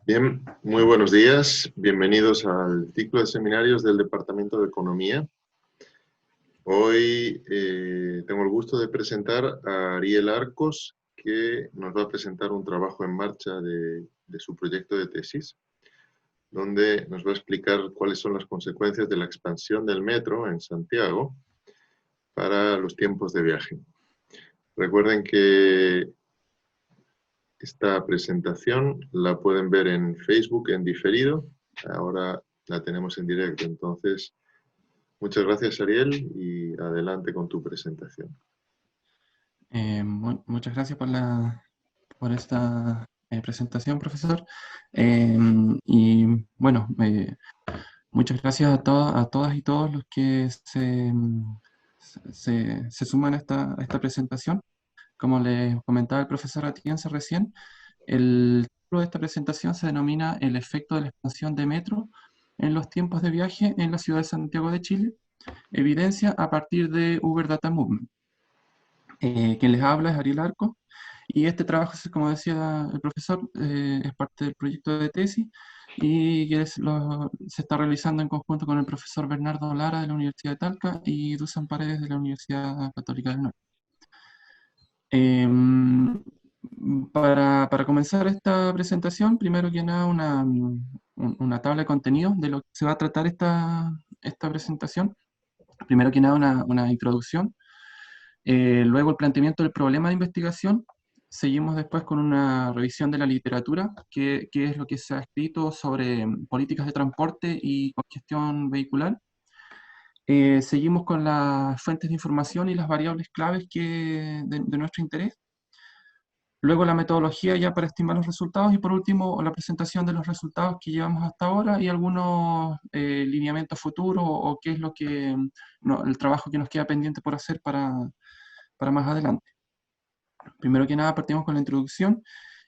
Bien, muy buenos días. Bienvenidos al ciclo de seminarios del Departamento de Economía. Hoy tengo el gusto de presentar a Ariel Arcos, que nos va a presentar un trabajo en marcha de su proyecto de tesis, donde nos va a explicar cuáles son las consecuencias de la expansión del metro en Santiago para los tiempos de viaje. Recuerden que esta presentación la pueden ver en Facebook en diferido. Ahora la tenemos en directo. Entonces, muchas gracias, Ariel, y adelante con tu presentación. Muchas gracias por esta presentación, profesor. Y bueno, muchas gracias a todas y todos los que se suman a esta presentación. Como les comentaba el profesor Atienza recién, el título de esta presentación se denomina El efecto de la expansión de metro en los tiempos de viaje en la ciudad de Santiago de Chile, evidencia a partir de Uber Data Movement. Quien les habla es Ariel Arco, y este trabajo, como decía el profesor, es parte del proyecto de tesis y que se está realizando en conjunto con el profesor Bernardo Lara de la Universidad de Talca y Dusan Paredes de la Universidad Católica del Norte. Para comenzar esta presentación, primero que nada una tabla de contenido de lo que se va a tratar esta presentación. Primero que nada una introducción. Luego el planteamiento del problema de investigación. Seguimos después con una revisión de la literatura, que es lo que se ha escrito sobre políticas de transporte y congestión vehicular. Seguimos con las fuentes de información y las variables claves de nuestro interés. Luego la metodología ya para estimar los resultados y por último la presentación de los resultados que llevamos hasta ahora y algunos lineamientos futuros o qué es el trabajo que nos queda pendiente por hacer para más adelante. Primero que nada partimos con la introducción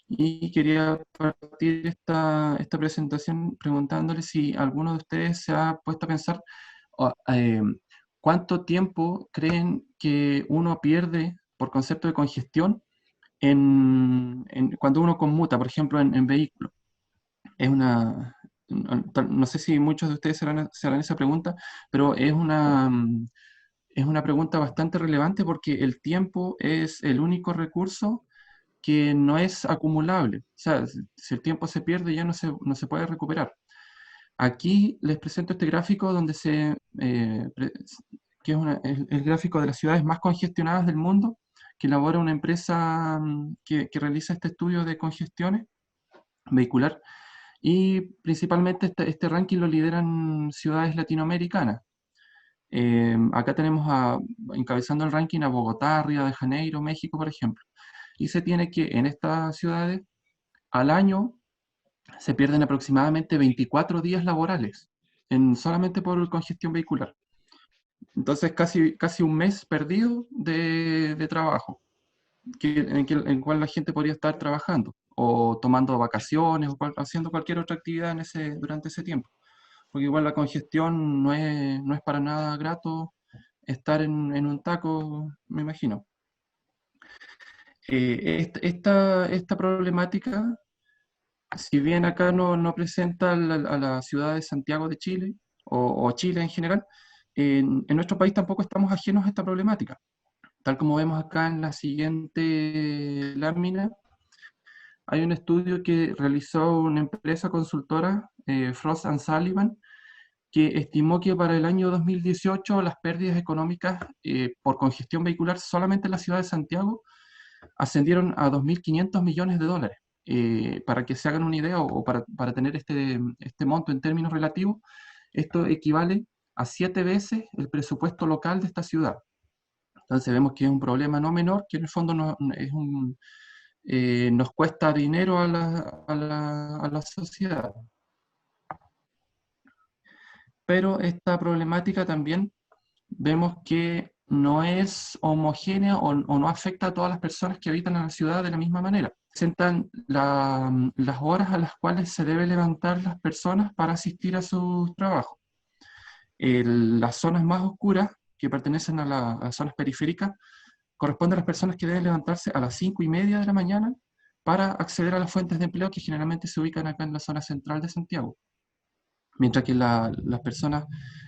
y quería partir esta presentación preguntándole si alguno de ustedes se ha puesto a pensar cuánto tiempo creen que uno pierde por concepto de congestión cuando uno conmuta, por ejemplo, en vehículo. No sé si muchos de ustedes se harán esa pregunta, pero es una pregunta bastante relevante porque el tiempo es el único recurso que no es acumulable. O sea, si el tiempo se pierde ya no se puede recuperar. Aquí les presento este gráfico que es el gráfico de las ciudades más congestionadas del mundo, que elabora una empresa que realiza este estudio de congestiones vehicular, y principalmente este ranking lo lideran ciudades latinoamericanas. Acá tenemos encabezando el ranking a Bogotá, Río de Janeiro, México, por ejemplo. Y se tiene que en estas ciudades al año se pierden aproximadamente 24 días laborales solamente por congestión vehicular. Entonces casi un mes perdido de trabajo, en el cual la gente podría estar trabajando o tomando vacaciones o haciendo cualquier otra actividad durante ese tiempo. Porque igual la congestión no es para nada grato estar en un taco, me imagino. Esta problemática, si bien acá no presenta a la ciudad de Santiago de Chile o Chile en general, en nuestro país tampoco estamos ajenos a esta problemática. Tal como vemos acá en la siguiente lámina, hay un estudio que realizó una empresa consultora, Frost & Sullivan, que estimó que para el año 2018 las pérdidas económicas por congestión vehicular solamente en la ciudad de Santiago ascendieron a 2.500 millones de dólares. Para que se hagan una idea o para tener este monto en términos relativos, esto equivale a 7 veces el presupuesto local de esta ciudad. Entonces vemos que es un problema no menor, que en el fondo nos cuesta dinero a la sociedad. Pero esta problemática también vemos que no es homogénea o no afecta a todas las personas que habitan en la ciudad de la misma manera. Presentan las horas a las cuales se debe levantar las personas para asistir a sus trabajos. Las zonas más oscuras, que pertenecen a las zonas periféricas, corresponden a las personas que deben levantarse a las 5:30 de la mañana para acceder a las fuentes de empleo que generalmente se ubican acá en la zona central de Santiago. Mientras que las personas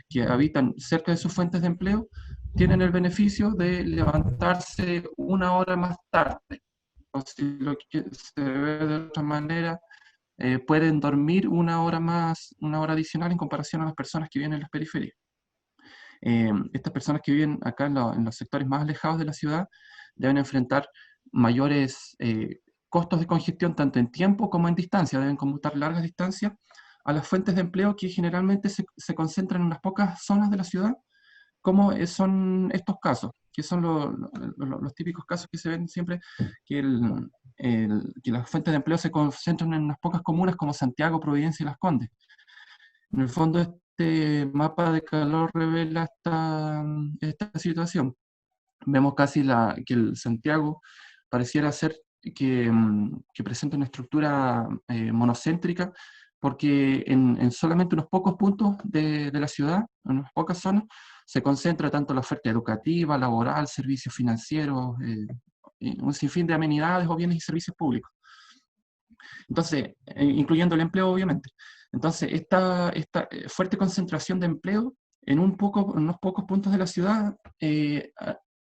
que habitan cerca de sus fuentes de empleo tienen el beneficio de levantarse una hora más tarde. O si lo que se ve de otra manera, pueden dormir una hora más, una hora adicional en comparación a las personas que viven en las periferias. Estas personas que viven acá en los sectores más alejados de la ciudad deben enfrentar mayores costos de congestión tanto en tiempo como en distancia, deben conmutar largas distancias a las fuentes de empleo que generalmente se concentran en unas pocas zonas de la ciudad, como son estos casos, que son los típicos casos que se ven siempre, que, que las fuentes de empleo se concentran en unas pocas comunas como Santiago, Providencia y Las Condes. En el fondo, este mapa de calor revela esta situación. Vemos casi que el Santiago pareciera ser que presenta una estructura monocéntrica, porque en solamente unos pocos puntos de la ciudad, en unas pocas zonas, se concentra tanto la oferta educativa, laboral, servicios financieros, un sinfín de amenidades o bienes y servicios públicos. Entonces, incluyendo el empleo, obviamente. Entonces, esta fuerte concentración de empleo en unos pocos puntos de la ciudad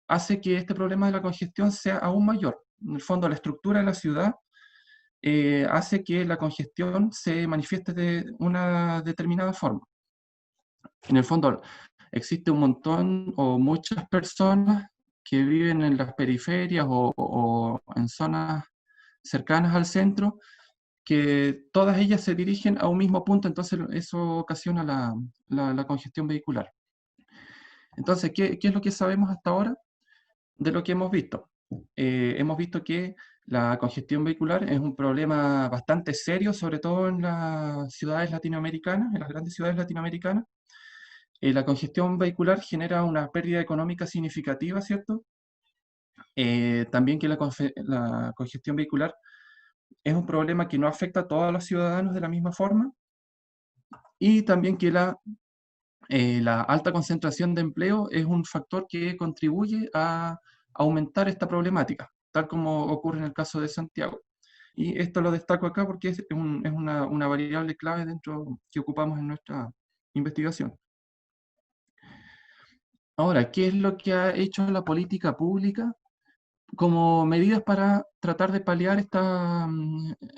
hace que este problema de la congestión sea aún mayor. En el fondo, la estructura de la ciudad hace que la congestión se manifieste de una determinada forma. En el fondo, existe un montón o muchas personas que viven en las periferias o en zonas cercanas al centro, que todas ellas se dirigen a un mismo punto, entonces eso ocasiona la congestión vehicular. Entonces, ¿qué es lo que sabemos hasta ahora de lo que hemos visto? Hemos visto que la congestión vehicular es un problema bastante serio, sobre todo en las ciudades latinoamericanas, en las grandes ciudades latinoamericanas. La congestión vehicular genera una pérdida económica significativa, ¿cierto? También que la congestión vehicular es un problema que no afecta a todos los ciudadanos de la misma forma, y también que la alta concentración de empleo es un factor que contribuye a aumentar esta problemática, tal como ocurre en el caso de Santiago. Y esto lo destaco acá porque es una variable clave dentro que ocupamos en nuestra investigación. Ahora, ¿qué es lo que ha hecho la política pública como medidas para tratar de paliar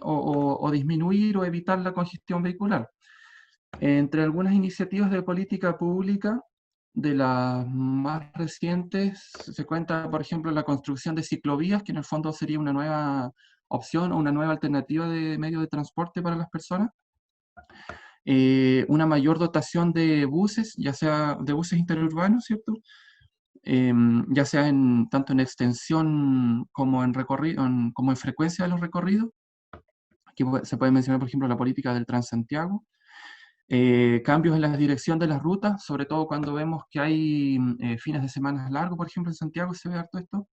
o disminuir o evitar la congestión vehicular? Entre algunas iniciativas de política pública, de las más recientes, se cuenta, por ejemplo, la construcción de ciclovías, que en el fondo sería una nueva opción o una nueva alternativa de medio de transporte para las personas. Una mayor dotación de buses, ya sea de buses interurbanos, ¿cierto? Ya sea tanto en extensión como en recorrido, como en frecuencia de los recorridos. Aquí se puede mencionar, por ejemplo, la política del Transantiago. Cambios en la dirección de las rutas, sobre todo cuando vemos que hay fines de semana largos, por ejemplo, en Santiago se ve harto esto,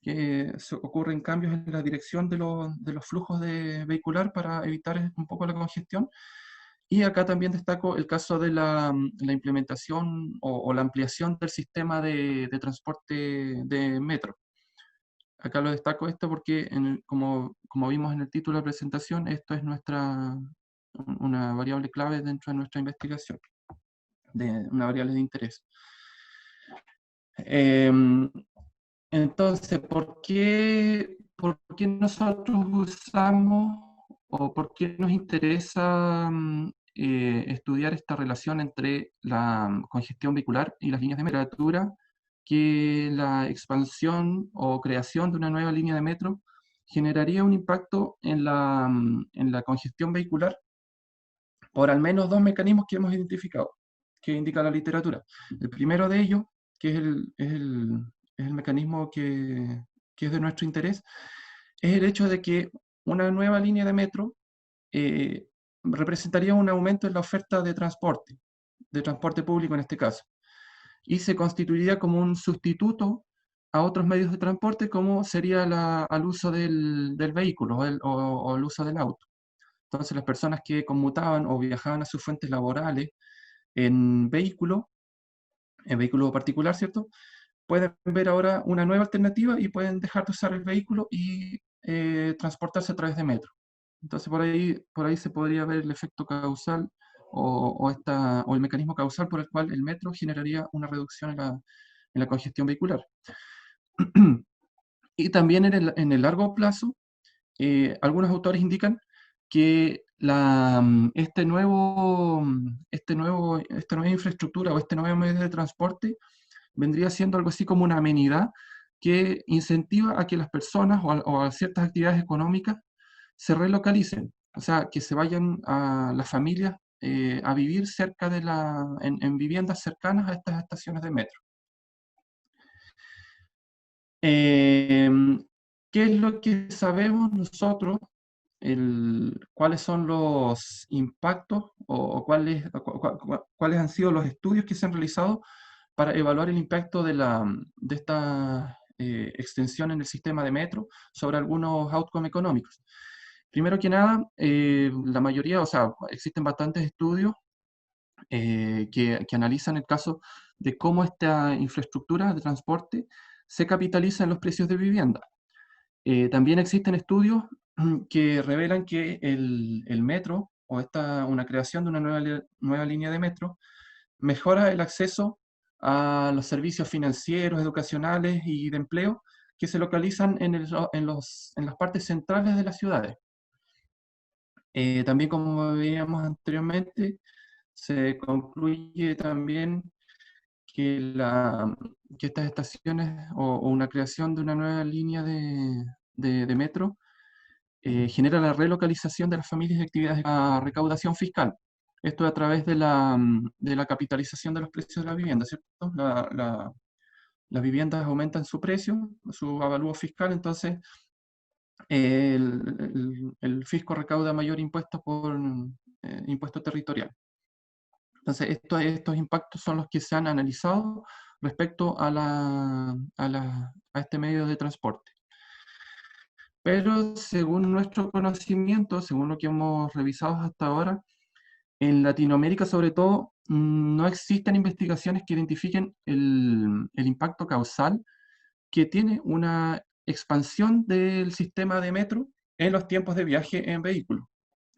que ocurren cambios en la dirección de los flujos de vehicular para evitar un poco la congestión. Y acá también destaco el caso de la implementación o la ampliación del sistema de transporte de metro. Acá lo destaco esto porque, como vimos en el título de la presentación, esto es una variable clave dentro de nuestra investigación, una variable de interés. Entonces, ¿por qué nosotros usamos o por qué nos interesa estudiar esta relación entre la congestión vehicular y las líneas de temperatura? Que la expansión o creación de una nueva línea de metro generaría un impacto en la congestión vehicular por al menos dos mecanismos que hemos identificado, que indica la literatura. El primero de ellos, que es el mecanismo que es de nuestro interés, es el hecho de que una nueva línea de metro representaría un aumento en la oferta de transporte público en este caso, y se constituiría como un sustituto a otros medios de transporte, como sería al uso del vehículo o el uso del auto. Entonces las personas que conmutaban o viajaban a sus fuentes laborales en vehículo particular, ¿cierto? Pueden ver ahora una nueva alternativa y pueden dejar de usar el vehículo y transportarse a través de metro. Entonces por ahí se podría ver el efecto causal o el mecanismo causal por el cual el metro generaría una reducción en la congestión vehicular. Y también en el largo plazo, algunos autores indican que esta nueva infraestructura o este nuevo medio de transporte vendría siendo algo así como una amenidad que incentiva a que las personas o a ciertas actividades económicas se relocalicen, o sea, que se vayan a las familias a vivir cerca en viviendas cercanas a estas estaciones de metro. ¿Qué es lo que sabemos nosotros? ¿Cuáles son los impactos o cuáles han sido los estudios que se han realizado para evaluar el impacto de esta extensión en el sistema de metro sobre algunos outcomes económicos? Primero que nada, la mayoría, o sea, existen bastantes estudios que analizan el caso de cómo esta infraestructura de transporte se capitaliza en los precios de vivienda. También existen estudios que revelan que el metro o una creación de una nueva línea de metro mejora el acceso a los servicios financieros, educacionales y de empleo que se localizan en las partes centrales de las ciudades. También, como veíamos anteriormente, se concluye también que estas estaciones o una creación de una nueva línea de metro genera la relocalización de las familias y actividades de recaudación fiscal. Esto a través de la capitalización de los precios de la vivienda, ¿cierto? Las viviendas aumentan su precio, su avalúo fiscal, entonces el fisco recauda mayor impuesto por impuesto territorial. Entonces, estos impactos son los que se han analizado respecto a este medio de transporte. Pero según nuestro conocimiento, según lo que hemos revisado hasta ahora, en Latinoamérica sobre todo, no existen investigaciones que identifiquen el impacto causal que tiene una expansión del sistema de metro en los tiempos de viaje en vehículo.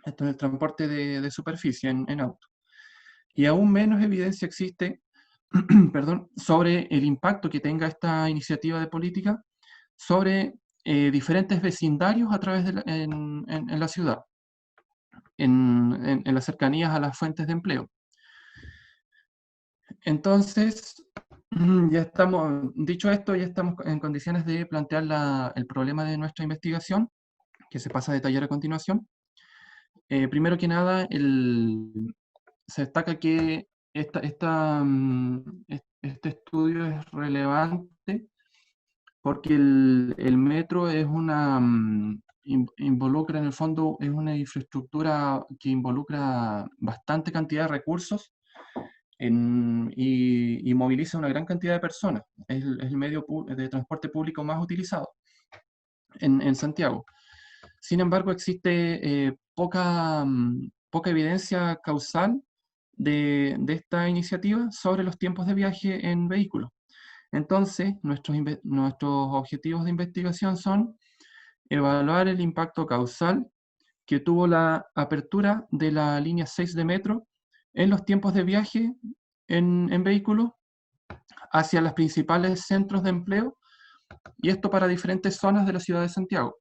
Esto en el transporte de superficie, en auto. Y aún menos evidencia existe perdón, sobre el impacto que tenga esta iniciativa de política sobre diferentes vecindarios a través en la ciudad, en las cercanías a las fuentes de empleo. Entonces, dicho esto, ya estamos en condiciones de plantear el problema de nuestra investigación, que se pasa a detallar a continuación. Primero que nada, se destaca que este estudio es relevante porque el metro es involucra en el fondo, es una infraestructura que involucra bastante cantidad de recursos y moviliza una gran cantidad de personas. Es el medio de transporte público más utilizado en Santiago. Sin embargo, existe poca evidencia causal de esta iniciativa sobre los tiempos de viaje en vehículos. Entonces, nuestros objetivos de investigación son evaluar el impacto causal que tuvo la apertura de la línea 6 de metro en los tiempos de viaje en vehículos hacia los principales centros de empleo, y esto para diferentes zonas de la ciudad de Santiago.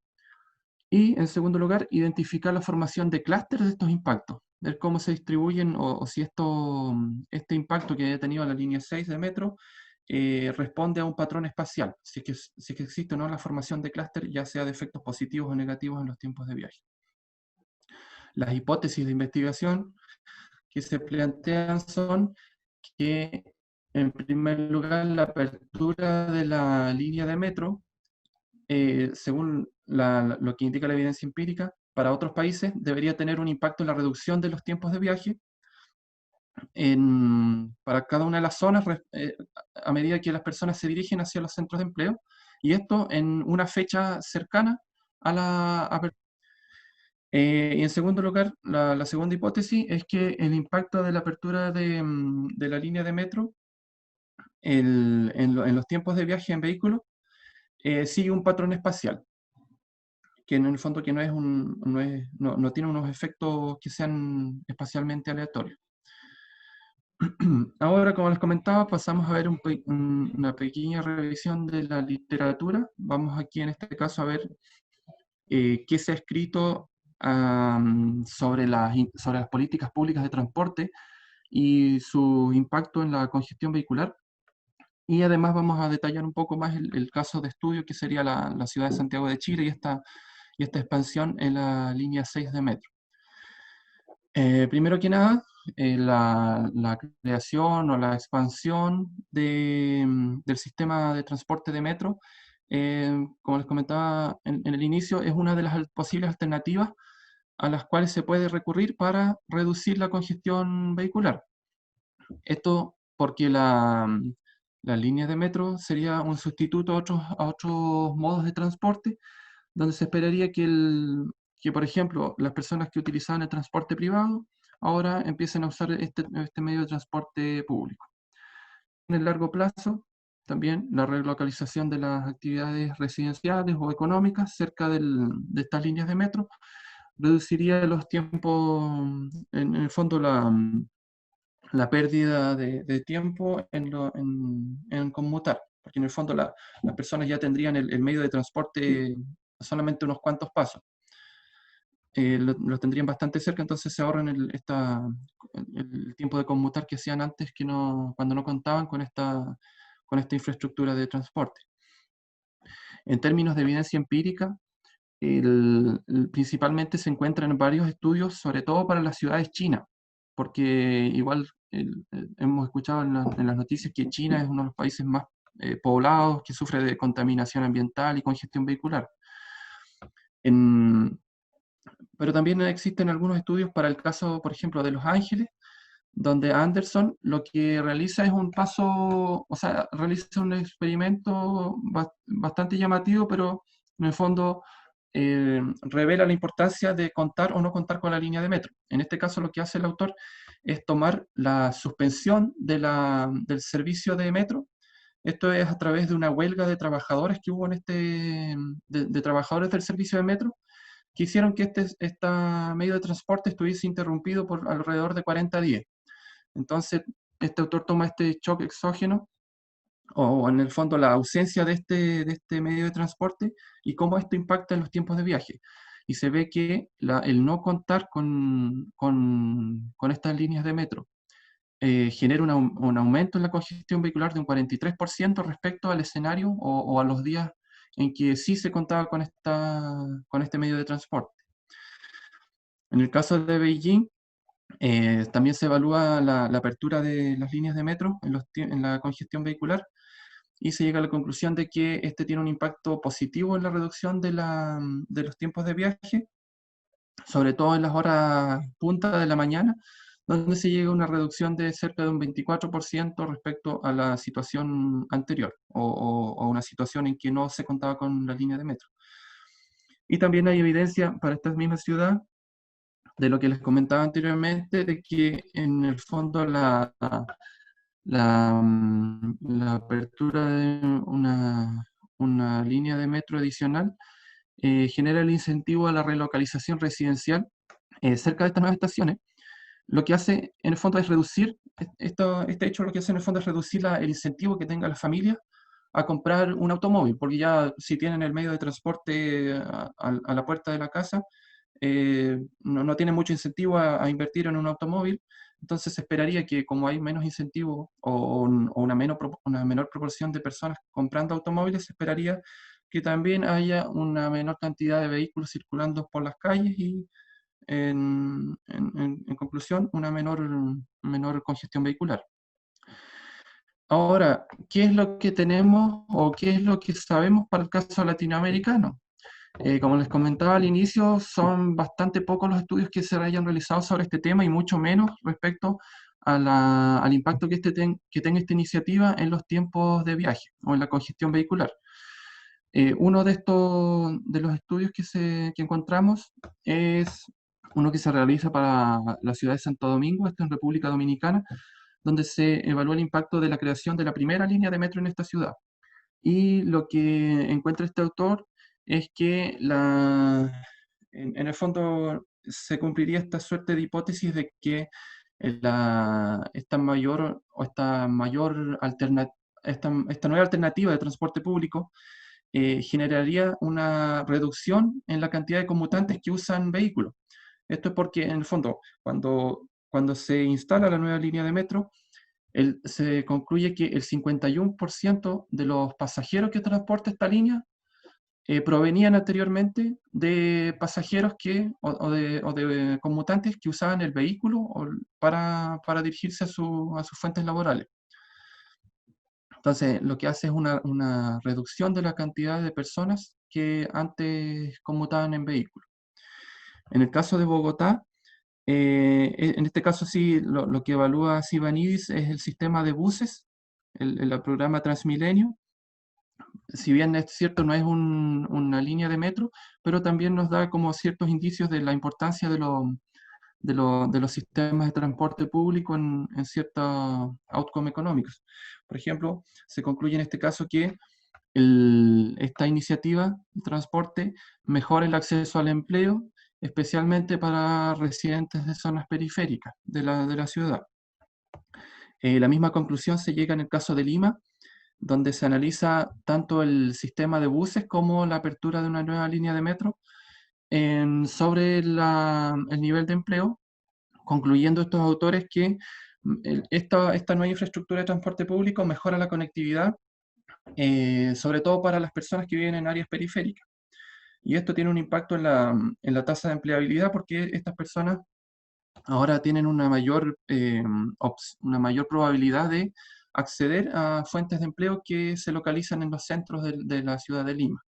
Y, en segundo lugar, identificar la formación de clústeres de estos impactos, ver cómo se distribuyen o si este impacto que haya tenido la línea 6 de metro responde a un patrón espacial, si es que existe o no la formación de clúster, ya sea de efectos positivos o negativos en los tiempos de viaje. Las hipótesis de investigación que se plantean son que, en primer lugar, la apertura de la línea de metro, según lo que indica la evidencia empírica, para otros países debería tener un impacto en la reducción de los tiempos de viaje para cada una de las zonas a medida que las personas se dirigen hacia los centros de empleo, y esto en una fecha cercana a la apertura. Y en segundo lugar, la segunda hipótesis es que el impacto de la apertura de la línea de metro en los tiempos de viaje en vehículos sigue un patrón espacial. que en el fondo que no, es no tiene unos efectos que sean espacialmente aleatorios. Ahora, como les comentaba, pasamos a ver una pequeña revisión de la literatura. Vamos aquí en este caso a ver qué se ha escrito sobre sobre las políticas públicas de transporte y su impacto en la congestión vehicular. Y además vamos a detallar un poco más el caso de estudio que sería la ciudad de Santiago de Chile y esta expansión en la línea 6 de metro. Primero que nada, la creación o la expansión del sistema de transporte de metro, como les comentaba en el inicio, es una de las posibles alternativas a las cuales se puede recurrir para reducir la congestión vehicular. Esto porque la línea de metro sería un sustituto a otros modos de transporte, donde se esperaría que, por ejemplo, las personas que utilizaban el transporte privado ahora empiecen a usar este medio de transporte público. En el largo plazo, también la relocalización de las actividades residenciales o económicas cerca de estas líneas de metro reduciría los tiempos, en el fondo la pérdida de tiempo en conmutar, porque en el fondo las personas ya tendrían el medio de transporte solamente unos cuantos pasos. Los tendrían bastante cerca, entonces se ahorran el tiempo de conmutar que hacían antes cuando no contaban con esta infraestructura de transporte. En términos de evidencia empírica, principalmente se encuentran en varios estudios, sobre todo para las ciudades chinas, porque igual hemos escuchado en las noticias que China es uno de los países más poblados, que sufre de contaminación ambiental y congestión vehicular. Pero también existen algunos estudios para el caso, por ejemplo, de Los Ángeles, donde Anderson lo que realiza es realiza un experimento bastante llamativo, pero en el fondo revela la importancia de contar o no contar con la línea de metro. En este caso lo que hace el autor es tomar la suspensión del servicio de metro. Esto es a través de una huelga de trabajadores que hubo de trabajadores del servicio de metro, que hicieron que este medio de transporte estuviese interrumpido por alrededor de 40 días. Entonces, este autor toma este choque exógeno, o en el fondo la ausencia de este medio de transporte, y cómo esto impacta en los tiempos de viaje. Y se ve que el no contar con estas líneas de metro genera un aumento en la congestión vehicular de un 43% respecto al escenario o a los días en que sí se contaba con este medio de transporte. En el caso de Beijing, también se evalúa la apertura de las líneas de metro en la congestión vehicular, y se llega a la conclusión de que este tiene un impacto positivo en la reducción de los tiempos de viaje, sobre todo en las horas punta de la mañana, donde se llega a una reducción de cerca de un 24% respecto a la situación anterior, o una situación en que no se contaba con la línea de metro. Y también hay evidencia para esta misma ciudad de lo que les comentaba anteriormente, de que en el fondo la apertura de una línea de metro adicional genera el incentivo a la relocalización residencial cerca de estas nuevas estaciones. Lo que hace en el fondo es reducir, este hecho lo que hace en el fondo es reducir el incentivo que tenga la familia a comprar un automóvil, porque ya si tienen el medio de transporte a la puerta de la casa, no tiene mucho incentivo a invertir en un automóvil. Entonces se esperaría que, como hay menos incentivo o una menor proporción de personas comprando automóviles, se esperaría que también haya una menor cantidad de vehículos circulando por las calles y, en conclusión, una menor congestión vehicular. Ahora, ¿qué es lo que tenemos o qué es lo que sabemos para el caso latinoamericano? Como les comentaba al inicio, son bastante pocos los estudios que se hayan realizado sobre este tema, y mucho menos respecto al impacto que tenga esta iniciativa en los tiempos de viaje o en la congestión vehicular. Uno de los estudios que encontramos es uno que se realiza para la ciudad de Santo Domingo, esto en República Dominicana, donde se evalúa el impacto de la creación de la primera línea de metro en esta ciudad. Y lo que encuentra este autor es que en el fondo se cumpliría esta suerte de hipótesis de que esta nueva alternativa de transporte público generaría una reducción en la cantidad de conmutantes que usan vehículos. Esto es porque, en el fondo, cuando se instala la nueva línea de metro, se concluye que el 51% de los pasajeros que transporta esta línea provenían anteriormente de pasajeros o de conmutantes que usaban el vehículo para dirigirse a sus fuentes laborales. Entonces, lo que hace es una reducción de la cantidad de personas que antes conmutaban en vehículo. En el caso de Bogotá, en este caso sí, lo que evalúa Sibanidis es el sistema de buses, el programa Transmilenio. Si bien es cierto, no es una línea de metro, pero también nos da como ciertos indicios de la importancia de los sistemas de transporte público en ciertos outcomes económicos. Por ejemplo, se concluye en este caso que esta iniciativa de transporte mejora el acceso al empleo, especialmente para residentes de zonas periféricas de la ciudad. La misma conclusión se llega en el caso de Lima, donde se analiza tanto el sistema de buses como la apertura de una nueva línea de metro sobre el nivel de empleo, concluyendo estos autores que esta nueva infraestructura de transporte público mejora la conectividad, sobre todo para las personas que viven en áreas periféricas. Y esto tiene un impacto en la tasa de empleabilidad porque estas personas ahora tienen una mayor probabilidad de acceder a fuentes de empleo que se localizan en los centros de la ciudad de Lima.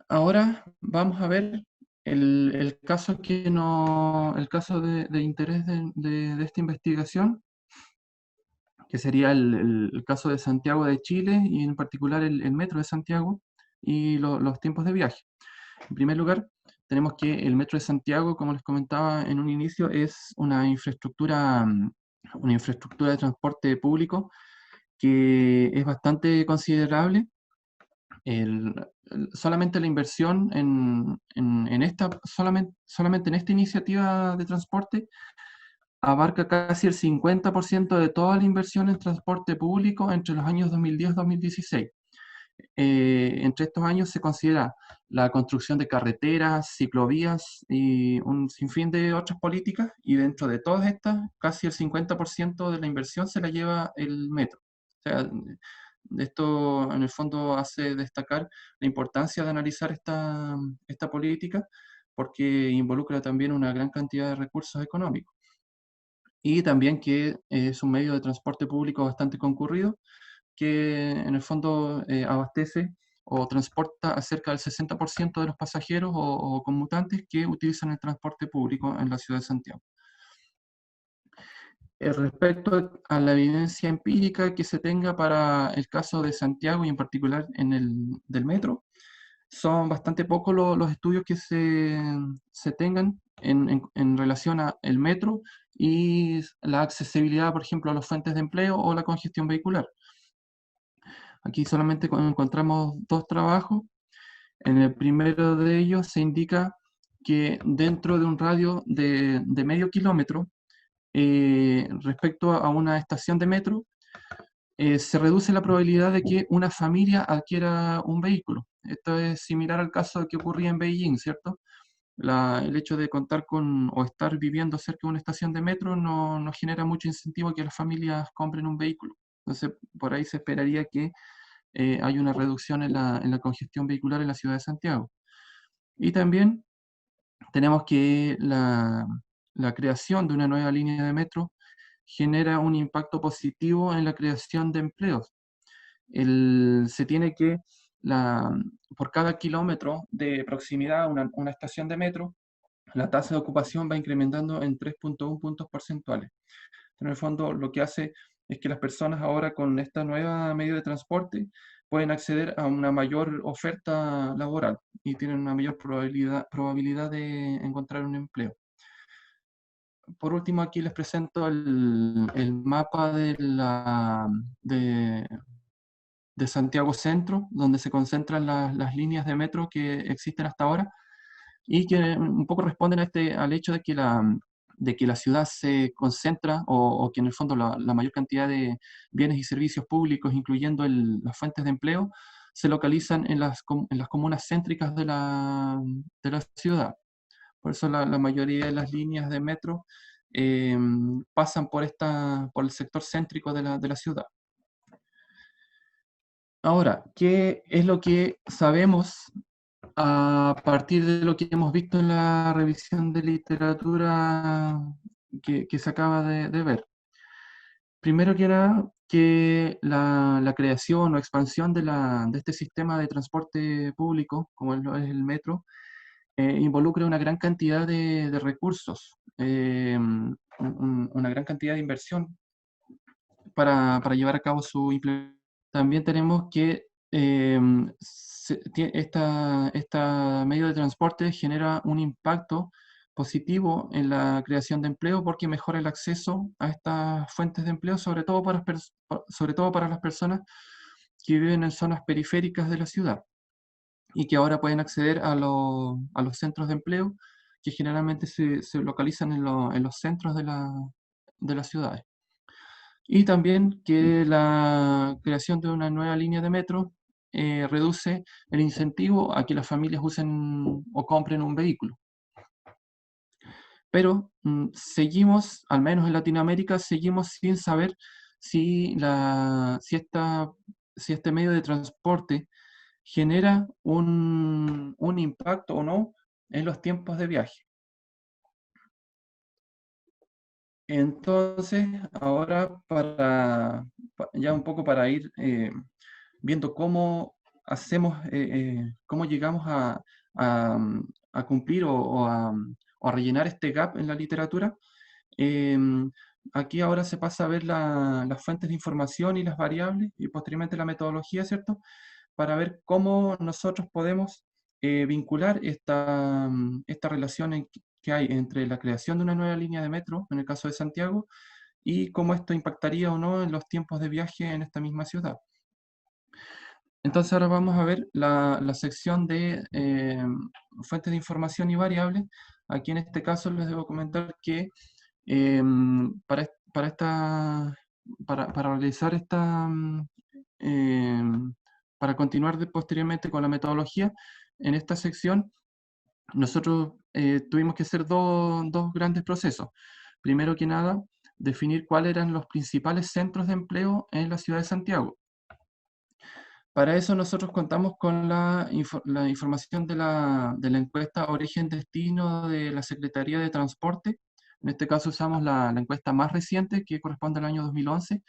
Ahora vamos a ver el caso el caso de interés de esta investigación, que sería el caso de Santiago de Chile y en particular el metro de Santiago y los tiempos de viaje. En primer lugar, tenemos que el metro de Santiago, como les comentaba en un inicio, es una infraestructura de transporte público que es bastante considerable. Solamente la inversión solamente en esta iniciativa de transporte abarca casi el 50% de toda la inversión en transporte público entre los años 2010 y 2016. Entre estos años se considera la construcción de carreteras, ciclovías y un sinfín de otras políticas, y dentro de todas estas, casi el 50% de la inversión se la lleva el metro. O sea, esto en el fondo hace destacar la importancia de analizar esta política porque involucra también una gran cantidad de recursos económicos. Y también que es un medio de transporte público bastante concurrido, que en el fondo abastece o transporta a cerca del 60% de los pasajeros o conmutantes que utilizan el transporte público en la ciudad de Santiago. Respecto a la evidencia empírica que se tenga para el caso de Santiago y en particular del metro, son bastante pocos los estudios que se tengan en relación al metro y la accesibilidad, por ejemplo, a las fuentes de empleo o la congestión vehicular. Aquí solamente encontramos dos trabajos. En el primero de ellos se indica que dentro de un radio de medio kilómetro, respecto a una estación de metro, se reduce la probabilidad de que una familia adquiera un vehículo. Esto es similar al caso que ocurría en Beijing, ¿cierto? El hecho de contar con o estar viviendo cerca de una estación de metro no genera mucho incentivo a que las familias compren un vehículo. Entonces, por ahí se esperaría que hay una reducción en la congestión vehicular en la ciudad de Santiago. Y también tenemos que la creación de una nueva línea de metro genera un impacto positivo en la creación de empleos. Se tiene que, por cada kilómetro de proximidad a una estación de metro, la tasa de ocupación va incrementando en 3,1 puntos porcentuales. En el fondo, lo que hace es que las personas ahora con esta nueva medio de transporte pueden acceder a una mayor oferta laboral y tienen una mayor probabilidad de encontrar un empleo. Por último, aquí les presento el mapa de de Santiago Centro, donde se concentran las líneas de metro que existen hasta ahora, y que un poco responden al hecho de que la ciudad se concentra, o que en el fondo la mayor cantidad de bienes y servicios públicos, incluyendo las fuentes de empleo, se localizan en las comunas céntricas de la ciudad. Por eso la mayoría de las líneas de metro pasan por el sector céntrico de la ciudad. Ahora, ¿qué es lo que sabemos a partir de lo que hemos visto en la revisión de literatura que se acaba de ver? Primero que nada, que la creación o expansión de este sistema de transporte público, como es el metro, involucra una gran cantidad de recursos, una gran cantidad de inversión para llevar a cabo su implementación. También tenemos que esta medio de transporte genera un impacto positivo en la creación de empleo porque mejora el acceso a estas fuentes de empleo, sobre todo sobre todo para las personas que viven en zonas periféricas de la ciudad y que ahora pueden acceder a los centros de empleo que generalmente se localizan en los centros de las ciudades. Y también que la creación de una nueva línea de metro reduce el incentivo a que las familias usen o compren un vehículo. Pero seguimos, al menos en Latinoamérica, seguimos sin saber si este medio de transporte genera un impacto o no en los tiempos de viaje. Entonces, ahora ya un poco para ir viendo cómo hacemos, cómo llegamos a cumplir o a rellenar este gap en la literatura, aquí ahora se pasa a ver las fuentes de información y las variables y posteriormente la metodología, ¿cierto? Para ver cómo nosotros podemos vincular esta relación que hay entre la creación de una nueva línea de metro, en el caso de Santiago, y cómo esto impactaría o no en los tiempos de viaje en esta misma ciudad. Entonces ahora vamos a ver la sección de fuentes de información y variables. Aquí en este caso les debo comentar que para realizar para continuar posteriormente con la metodología, en esta sección nosotros tuvimos que hacer dos grandes procesos. Primero que nada, definir cuáles eran los principales centros de empleo en la ciudad de Santiago. Para eso nosotros contamos con la información de la encuesta Origen-Destino de la Secretaría de Transporte. En este caso usamos la encuesta más reciente, que corresponde al año 2011,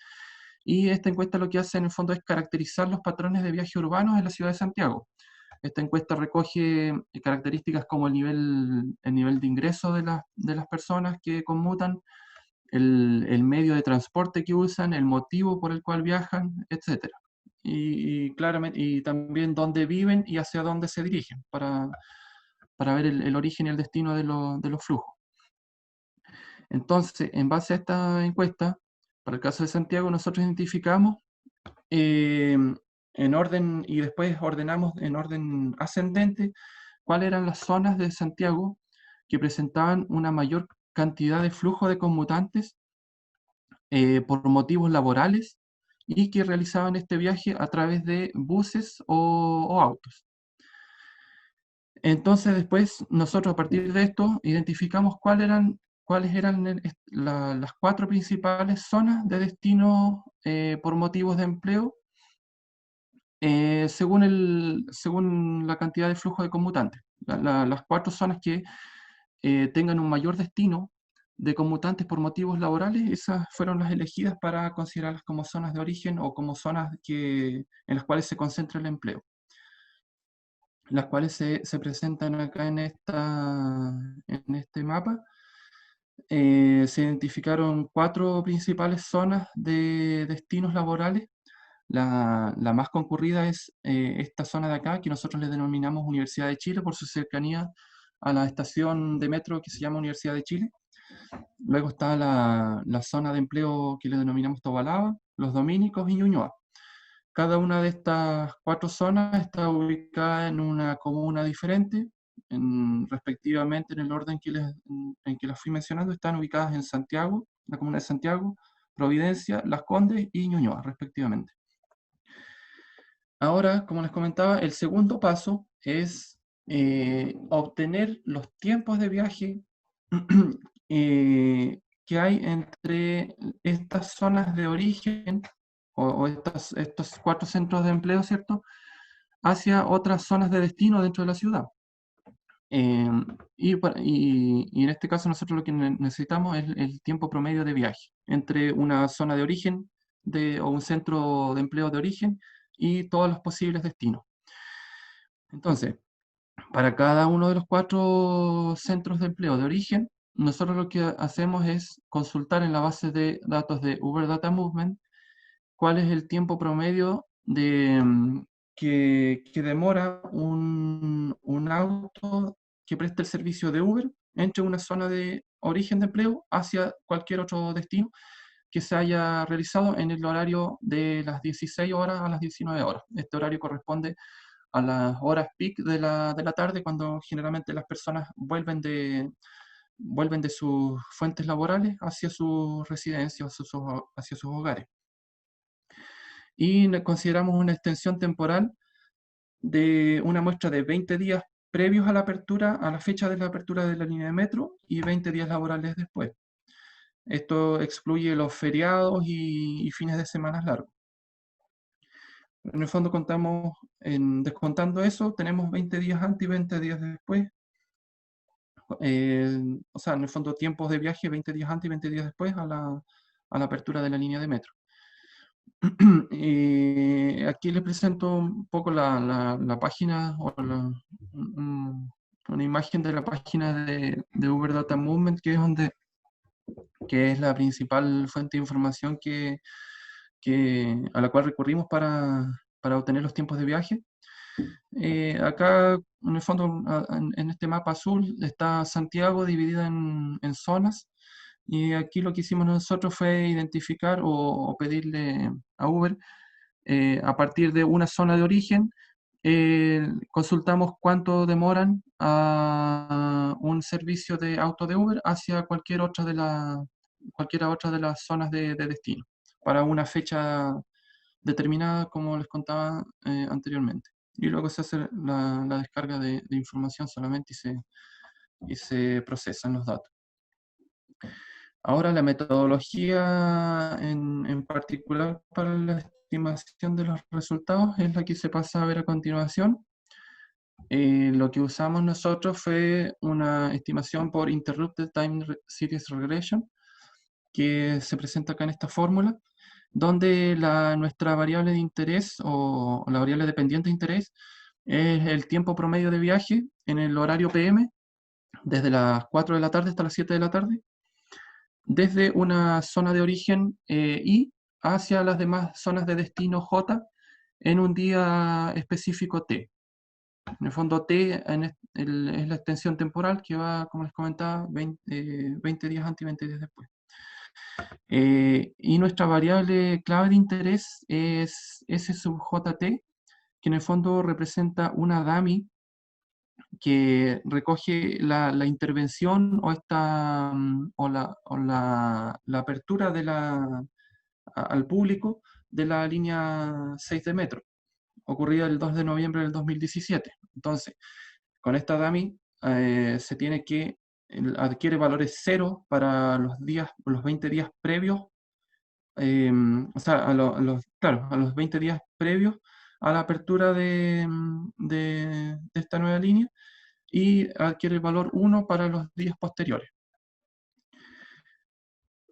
y esta encuesta lo que hace en el fondo es caracterizar los patrones de viaje urbanos en la ciudad de Santiago. Esta encuesta recoge características como el nivel de ingreso de las personas que conmutan, el medio de transporte que usan, el motivo por el cual viajan, etc. Y claramente, y también dónde viven y hacia dónde se dirigen, para ver el origen y el destino de los flujos. Entonces, en base a esta encuesta, para el caso de Santiago, nosotros identificamos en orden, y después ordenamos en orden ascendente, cuáles eran las zonas de Santiago que presentaban una mayor cantidad de flujo de conmutantes por motivos laborales y que realizaban este viaje a través de buses o autos. Entonces después nosotros a partir de esto identificamos cuáles eran las 4 principales zonas de destino por motivos de empleo según la cantidad de flujo de conmutantes. Las 4 zonas que tengan un mayor destino de conmutantes por motivos laborales, esas fueron las elegidas para considerarlas como zonas de origen o como zonas en las cuales se concentra el empleo. Las cuales se presentan acá en este mapa. Se identificaron 4 principales zonas de destinos laborales. La más concurrida es esta zona de acá, que nosotros le denominamos Universidad de Chile por su cercanía a la estación de metro que se llama Universidad de Chile. Luego está la zona de empleo que le denominamos Tobalaba, Los Dominicos y Ñuñoa. Cada una de estas 4 zonas está ubicada en una comuna diferente, respectivamente en el orden en que las fui mencionando. Están ubicadas en Santiago, la comuna de Santiago, Providencia, Las Condes y Ñuñoa, respectivamente. Ahora, como les comentaba, el segundo paso es obtener los tiempos de viaje que hay entre estas zonas de origen o estos 4 centros de empleo, ¿cierto?, hacia otras zonas de destino dentro de la ciudad. Y en este caso nosotros lo que necesitamos es el tiempo promedio de viaje entre una zona de origen o un centro de empleo de origen y todos los posibles destinos. Entonces, para cada uno de los 4 centros de empleo de origen, nosotros lo que hacemos es consultar en la base de datos de Uber Data Movement cuál es el tiempo promedio que demora un auto que preste el servicio de Uber entre una zona de origen de empleo hacia cualquier otro destino que se haya realizado en el horario de las 16 horas a las 19 horas. Este horario corresponde a las horas peak de la tarde, cuando generalmente las personas vuelven de sus fuentes laborales hacia sus residencias, hacia sus hogares. Y consideramos una extensión temporal de una muestra de 20 días previos a la apertura, a la fecha de la apertura de la línea de metro, y 20 días laborales después. Esto excluye los feriados y fines de semana largos. En el fondo contamos, descontando eso, tenemos 20 días antes y 20 días después. O sea, en el fondo tiempos de viaje 20 días antes y 20 días después a la apertura de la línea de metro. Aquí les presento un poco la página o una imagen de la página de Uber Data Movement, que es la principal fuente de información a la cual recurrimos para obtener los tiempos de viaje. Acá, en el fondo, en este mapa azul, está Santiago dividida en zonas. Y aquí lo que hicimos nosotros fue identificar o pedirle a Uber, a partir de una zona de origen, consultamos cuánto demoran a un servicio de auto de Uber hacia cualquiera otra de las zonas de destino, para una fecha determinada, como les contaba anteriormente. Y luego se hace la descarga de información solamente y se procesan los datos. Ahora, la metodología en particular para la estimación de los resultados es la que se pasa a ver a continuación. Lo que usamos nosotros fue una estimación por Interrupted Time Series Regression, que se presenta acá en esta fórmula, donde nuestra variable de interés o la variable dependiente de interés es el tiempo promedio de viaje en el horario PM, desde las 4 de la tarde hasta las 7 de la tarde, desde una zona de origen I hacia las demás zonas de destino J en un día específico T. En el fondo T es la extensión temporal que va, como les comentaba, 20 días antes y 20 días después. Y nuestra variable clave de interés es S sub JT, que en el fondo representa una dummy que recoge la intervención o la apertura al público de la línea 6 de metro, ocurrida el 2 de noviembre del 2017. Entonces, con esta dummy se tiene que adquiere valores 0 para los 20 días previos, o sea, claro, a los 20 días previos a la apertura de esta nueva línea, y adquiere el valor 1 para los días posteriores.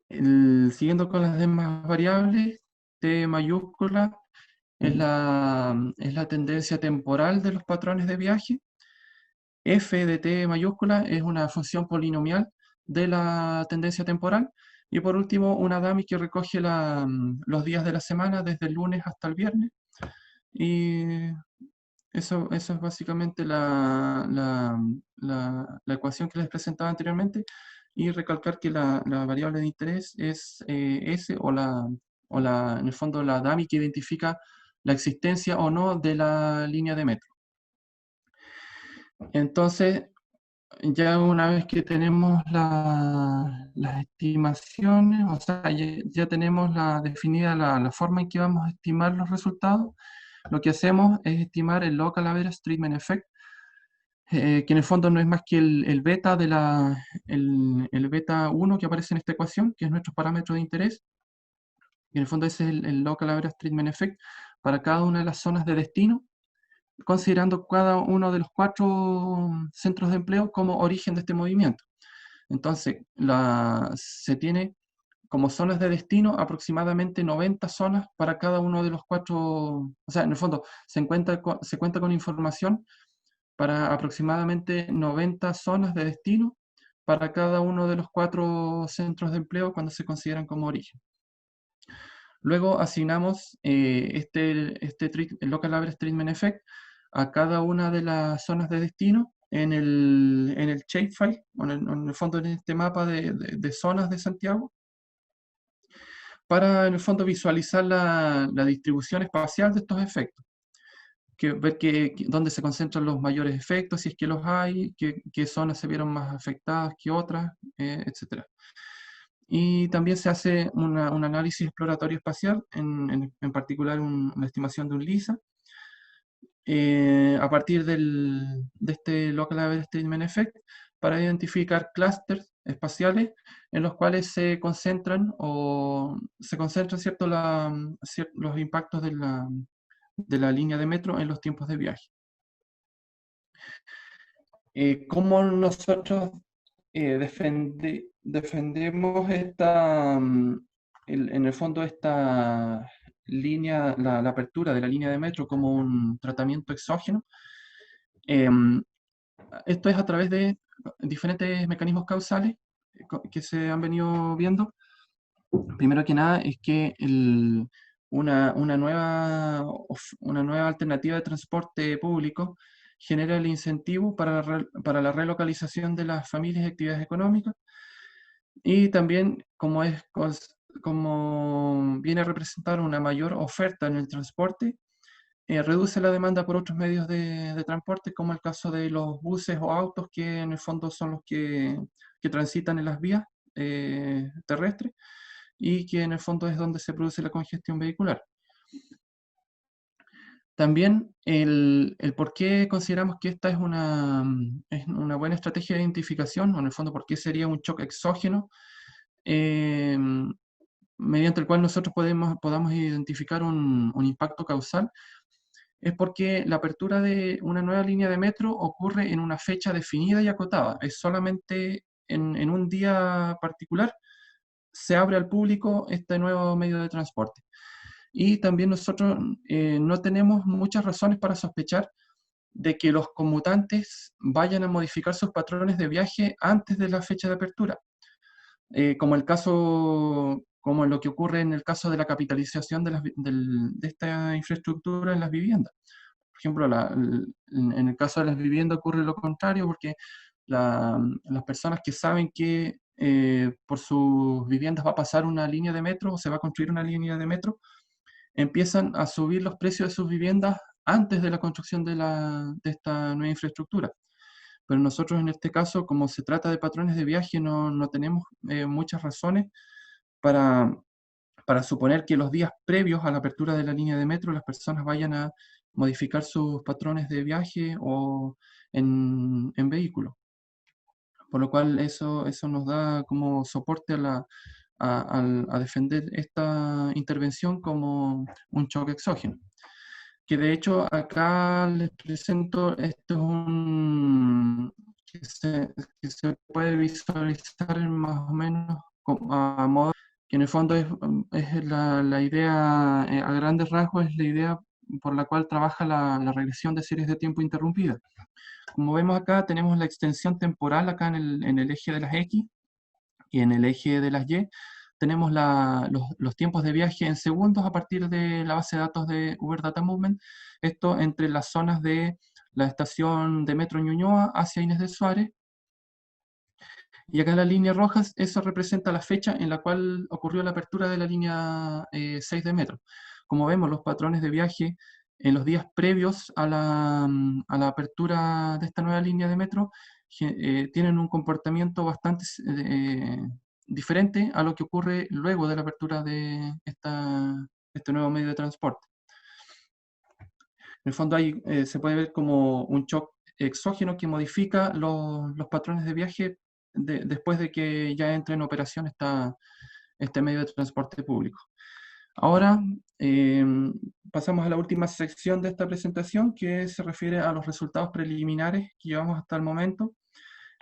Siguiendo con las demás variables, T mayúscula es la tendencia temporal de los patrones de viaje. F de T mayúscula es una función polinomial de la tendencia temporal. Y por último, una dummy que recoge los días de la semana desde el lunes hasta el viernes. Y eso es básicamente la ecuación que les presentaba anteriormente. Y recalcar que la variable de interés es S en el fondo la dummy que identifica la existencia o no de la línea de metro. Entonces, ya una vez que tenemos las estimaciones, o sea, ya tenemos definida la forma en que vamos a estimar los resultados, lo que hacemos es estimar el Local Average Treatment Effect, que en el fondo no es más que el beta el beta 1 que aparece en esta ecuación, que es nuestro parámetro de interés, y en el fondo ese es el Local Average Treatment Effect para cada una de las zonas de destino, considerando cada uno de los 4 centros de empleo como origen de este movimiento. Entonces, se tiene como zonas de destino aproximadamente 90 zonas para cada uno de los 4, o sea, en el fondo se cuenta con información para aproximadamente 90 zonas de destino para cada uno de los 4 centros de empleo cuando se consideran como origen. Luego asignamos el Local Average Treatment Effect a cada una de las zonas de destino en el shapefile, en el fondo en este mapa de zonas de Santiago, para en el fondo visualizar la distribución espacial de estos efectos. Ver dónde se concentran los mayores efectos, si es que los hay, qué zonas se vieron más afectadas que otras, etc. Y también se hace un análisis exploratorio espacial, en particular una estimación de un LISA, a partir de este Local Average Treatment Effect, para identificar clústeres espaciales en los cuales se concentran ¿cierto? Los impactos de la línea de metro en los tiempos de viaje. ¿Cómo nosotros defendemos en el fondo esta línea, la apertura de la línea de metro como un tratamiento exógeno? Esto es a través de diferentes mecanismos causales que se han venido viendo. Primero que nada es que una nueva alternativa de transporte público genera el incentivo para la relocalización de las familias y actividades económicas, y también como viene a representar una mayor oferta en el transporte, reduce la demanda por otros medios de transporte, como el caso de los buses o autos, que en el fondo son los que transitan en las vías terrestres, y que en el fondo es donde se produce la congestión vehicular. También el por qué consideramos que esta es una buena estrategia de identificación, o en el fondo por qué sería un shock exógeno, mediante el cual nosotros podamos identificar un impacto causal, es porque la apertura de una nueva línea de metro ocurre en una fecha definida y acotada. Es solamente en un día particular se abre al público este nuevo medio de transporte. Y también nosotros no tenemos muchas razones para sospechar de que los conmutantes vayan a modificar sus patrones de viaje antes de la fecha de apertura, como lo que ocurre en el caso de la capitalización de esta infraestructura en las viviendas. Por ejemplo, en el caso de las viviendas ocurre lo contrario, porque las personas que saben que por sus viviendas va a pasar una línea de metro o se va a construir una línea de metro, empiezan a subir los precios de sus viviendas antes de la construcción de esta nueva infraestructura. Pero nosotros en este caso, como se trata de patrones de viaje, no tenemos muchas razones para, para suponer que los días previos a la apertura de la línea de metro las personas vayan a modificar sus patrones de viaje o en vehículo. Por lo cual eso nos da como soporte a defender esta intervención como un choque exógeno. Que de hecho acá les presento, esto es que se puede visualizar más o menos a modo, que en el fondo es la idea, a grandes rasgos es la idea por la cual trabaja la regresión de series de tiempo interrumpidas. Como vemos acá, tenemos la extensión temporal acá en el eje de las X, y en el eje de las Y tenemos los tiempos de viaje en segundos a partir de la base de datos de Uber Data Movement, esto entre las zonas de la estación de Metro Ñuñoa hacia Inés de Suárez. Y acá en la línea roja, eso representa la fecha en la cual ocurrió la apertura de la línea 6 de metro. como vemos, los patrones de viaje en los días previos a la apertura de esta nueva línea de metro tienen un comportamiento bastante diferente a lo que ocurre luego de la apertura de este nuevo medio de transporte. En el fondo ahí se puede ver como un shock exógeno que modifica los patrones de viaje después de que ya entre en operación este medio de transporte público. Ahora pasamos a la última sección de esta presentación, que se refiere a los resultados preliminares que llevamos hasta el momento.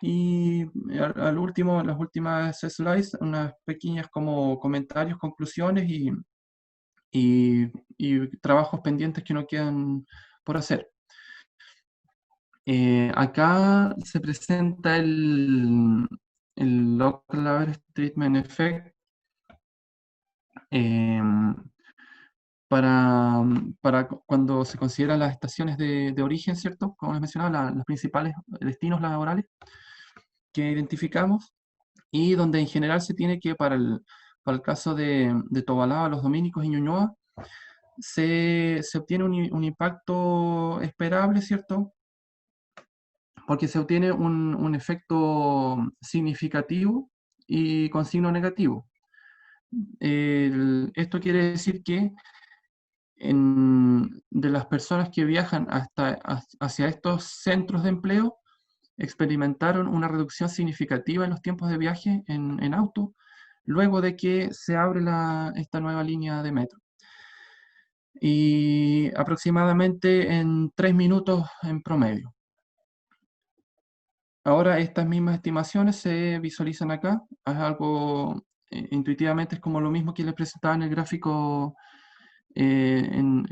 Y al último, en las últimas slides, unas pequeñas como comentarios, conclusiones y trabajos pendientes que no quedan por hacer. Acá se presenta el Local Average Treatment Effect para cuando se consideran las estaciones de origen, ¿cierto? Como les mencionaba, los principales destinos laborales que identificamos, y donde en general se tiene que, para el caso de Tobalaba, Los Dominicos y Ñuñoa, se obtiene un impacto esperable, ¿cierto? Porque se obtiene un efecto significativo y con signo negativo. Esto quiere decir que de las personas que viajan hacia estos centros de empleo, experimentaron una reducción significativa en los tiempos de viaje en auto, luego de que se abre esta nueva línea de metro. Y aproximadamente en 3 minutos en promedio. Ahora estas mismas estimaciones se visualizan acá. Es algo, intuitivamente es como lo mismo que les presentaba en el gráfico en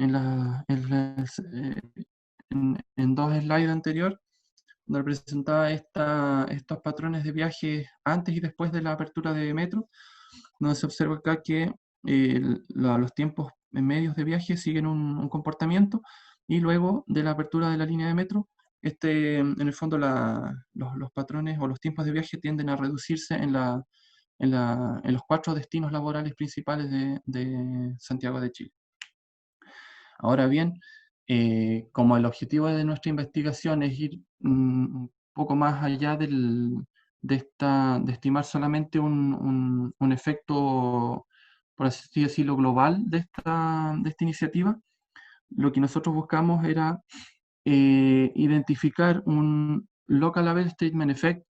2 slides anterior, donde presentaba estos patrones de viaje antes y después de la apertura de metro, donde se observa acá que los tiempos medios de viaje siguen un comportamiento, y luego de la apertura de la línea de metro, en el fondo los patrones o los tiempos de viaje tienden a reducirse en los 4 destinos laborales principales de Santiago de Chile. Ahora bien, como el objetivo de nuestra investigación es ir un poco más allá de estimar solamente un efecto, por así decirlo, global de esta iniciativa, lo que nosotros buscamos era identificar un Local Average Treatment Effect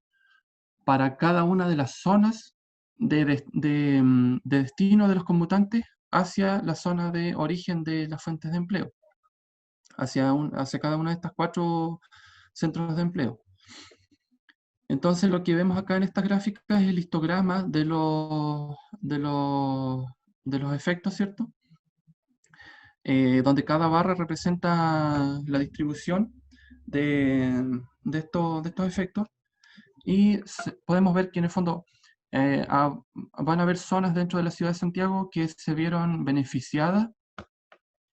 para cada una de las zonas de destino de los conmutantes hacia la zona de origen de las fuentes de empleo, hacia cada una de estas 4 centros de empleo. Entonces lo que vemos acá en esta gráfica es el histograma de los efectos, ¿cierto? Donde cada barra representa la distribución de estos efectos, y podemos ver que en el fondo van a haber zonas dentro de la ciudad de Santiago que se vieron beneficiadas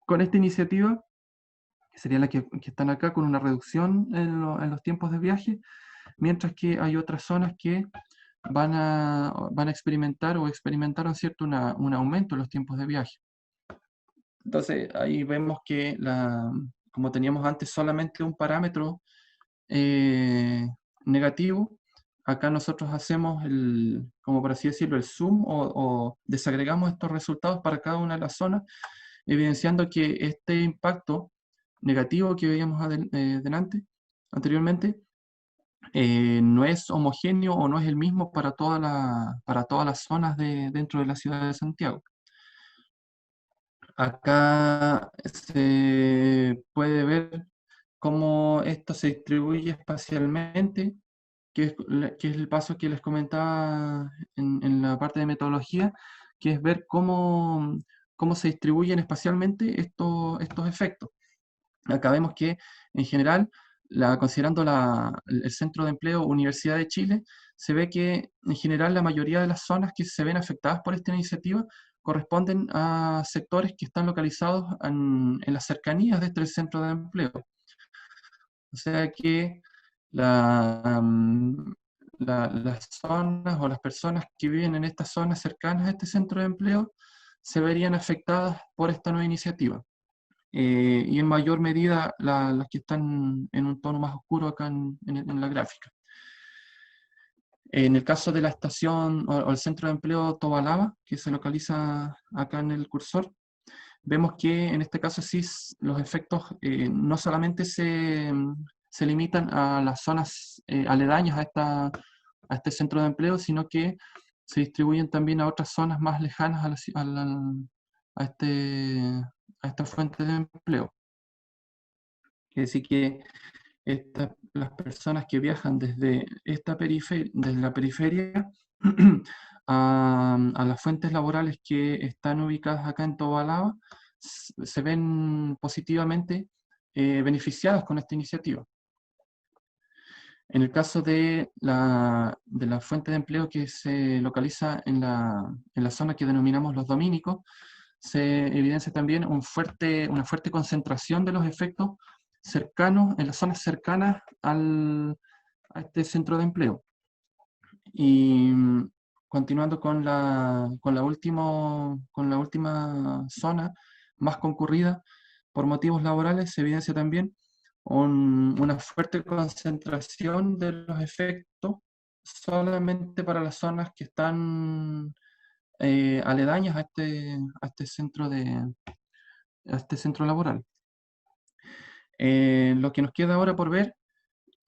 con esta iniciativa, que serían las que están acá, con una reducción en los tiempos de viaje, mientras que hay otras zonas que van a experimentar o experimentaron, ¿cierto?, un aumento en los tiempos de viaje. Entonces ahí vemos que como teníamos antes solamente un parámetro negativo, acá nosotros hacemos como por así decirlo, el zoom o desagregamos estos resultados para cada una de las zonas, evidenciando que este impacto negativo que veíamos anteriormente no es homogéneo o no es el mismo para todas las zonas dentro de la ciudad de Santiago. Acá se puede ver cómo esto se distribuye espacialmente, que es el paso que les comentaba en la parte de metodología, que es ver cómo se distribuyen espacialmente estos efectos. Acá vemos que en general, considerando el Centro de Empleo Universidad de Chile, se ve que en general la mayoría de las zonas que se ven afectadas por esta iniciativa corresponden a sectores que están localizados en las cercanías de este centro de empleo. O sea que las zonas o las personas que viven en estas zonas cercanas a este centro de empleo se verían afectadas por esta nueva iniciativa. Y en mayor medida las que están en un tono más oscuro acá en la gráfica. En el caso de la estación o el centro de empleo Tobalaba, que se localiza acá en el cursor, vemos que en este caso sí los efectos no solamente se limitan a las zonas aledañas a este centro de empleo, sino que se distribuyen también a otras zonas más lejanas a, este, a esta fuente de empleo. Quiere decir que las personas que viajan desde desde la periferia a las fuentes laborales que están ubicadas acá en Tobalaba, se ven positivamente beneficiadas con esta iniciativa. En el caso de la fuente de empleo que se localiza en la zona que denominamos los dominicos, se evidencia también una fuerte concentración de los efectos cercanos, en las zonas cercanas a este centro de empleo. Y continuando con la última zona más concurrida por motivos laborales, se evidencia también una fuerte concentración de los efectos solamente para las zonas que están aledañas a este centro laboral. Lo que nos queda ahora por ver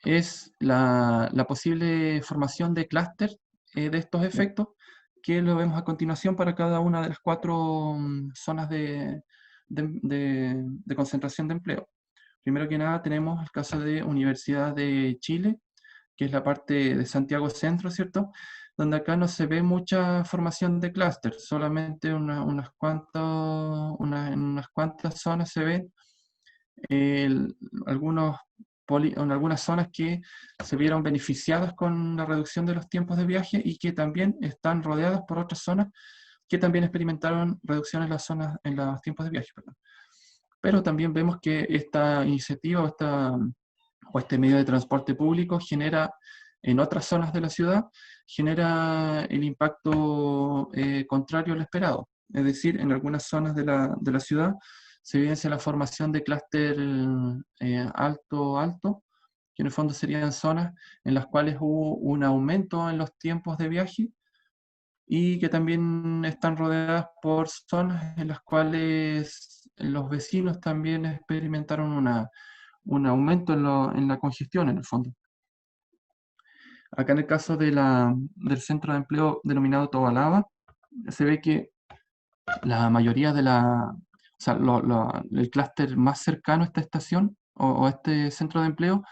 es la posible formación de clúster de estos efectos, que lo vemos a continuación para cada una de las 4 zonas de concentración de empleo. Primero que nada tenemos el caso de Universidad de Chile, que es la parte de Santiago Centro, ¿cierto? Donde acá no se ve mucha formación de clúster, solamente en unas cuantas zonas se ven en algunas zonas que se vieron beneficiadas con la reducción de los tiempos de viaje y que también están rodeadas por otras zonas que también experimentaron reducciones en los tiempos de viaje. Perdón. Pero también vemos que esta iniciativa o este medio de transporte público genera en otras zonas de la ciudad, genera el impacto contrario al esperado. Es decir, en algunas zonas de la ciudad se evidencia la formación de clúster alto-alto, que en el fondo serían zonas en las cuales hubo un aumento en los tiempos de viaje y que también están rodeadas por zonas en las cuales los vecinos también experimentaron un aumento en la congestión en el fondo. Acá en el caso del centro de empleo denominado Tobalaba, se ve que la mayoría o sea, el clúster más cercano a esta estación o a este centro de empleo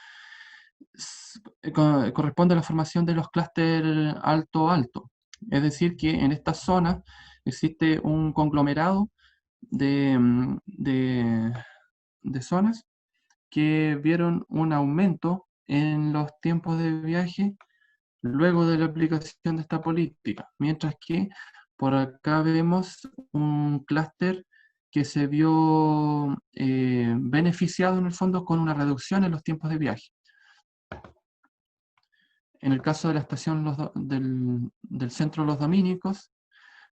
corresponde a la formación de los clústeres alto-alto. Es decir, que en esta zona existe un conglomerado de zonas que vieron un aumento en los tiempos de viaje luego de la aplicación de esta política, mientras que por acá vemos un clúster que se vio beneficiado en el fondo con una reducción en los tiempos de viaje. En el caso de la estación del centro Los Dominicos,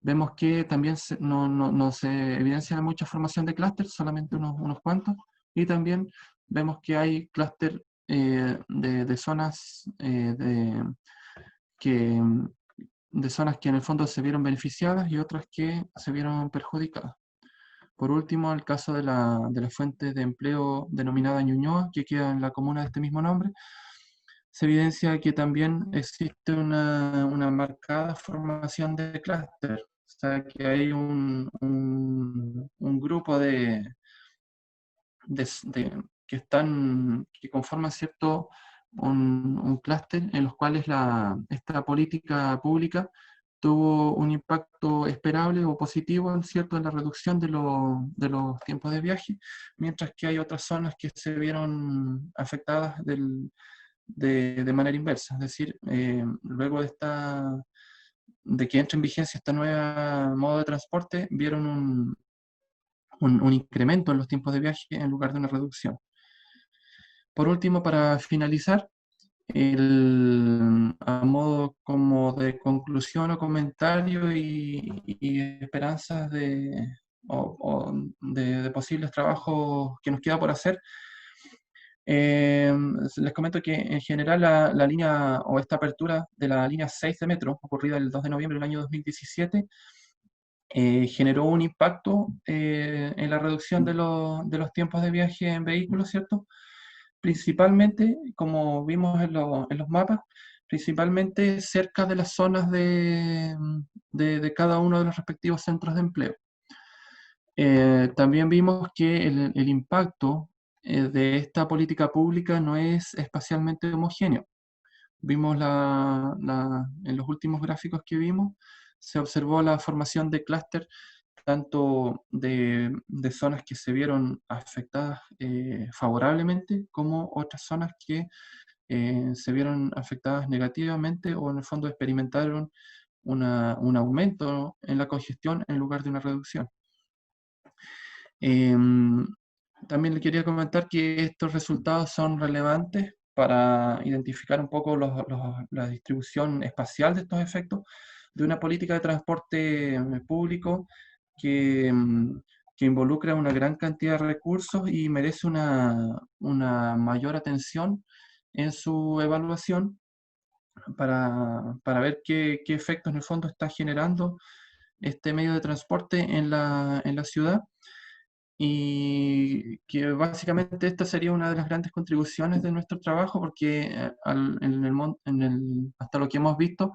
vemos que también no se evidencia mucha formación de clúster, solamente unos cuantos, y también vemos que hay clúster de zonas de zonas que en el fondo se vieron beneficiadas y otras que se vieron perjudicadas. Por último, el caso de la fuente de empleo denominada Ñuñoa, que queda en la comuna de este mismo nombre, se evidencia que también existe una marcada formación de clúster, o sea que hay un grupo que conforman cierto un clúster en los cuales esta política pública tuvo un impacto esperable o positivo, ¿cierto?, en la reducción de los tiempos de viaje, mientras que hay otras zonas que se vieron afectadas de manera inversa. Es decir, luego de que entre en vigencia esta nueva modo de transporte, vieron un incremento en los tiempos de viaje en lugar de una reducción. Por último, para finalizar, A modo como de conclusión o comentario y esperanzas de posibles trabajos que nos queda por hacer. Les comento que en general la línea o esta apertura de la línea 6 de metro, ocurrida el 2 de noviembre del año 2017, generó un impacto en la reducción de los tiempos de viaje en vehículos, ¿cierto? Principalmente, como vimos en los mapas, principalmente cerca de las zonas de cada uno de los respectivos centros de empleo. También vimos que el impacto de esta política pública no es espacialmente homogéneo. Vimos en los últimos gráficos que vimos, se observó la formación de clúster tanto de zonas que se vieron afectadas favorablemente como otras zonas que se vieron afectadas negativamente o en el fondo experimentaron un aumento en la congestión en lugar de una reducción. También le quería comentar que estos resultados son relevantes para identificar un poco la distribución espacial de estos efectos de una política de transporte público que involucra una gran cantidad de recursos y merece una mayor atención en su evaluación para ver qué efectos en el fondo está generando este medio de transporte en la ciudad, y que básicamente esta sería una de las grandes contribuciones de nuestro trabajo, porque hasta lo que hemos visto,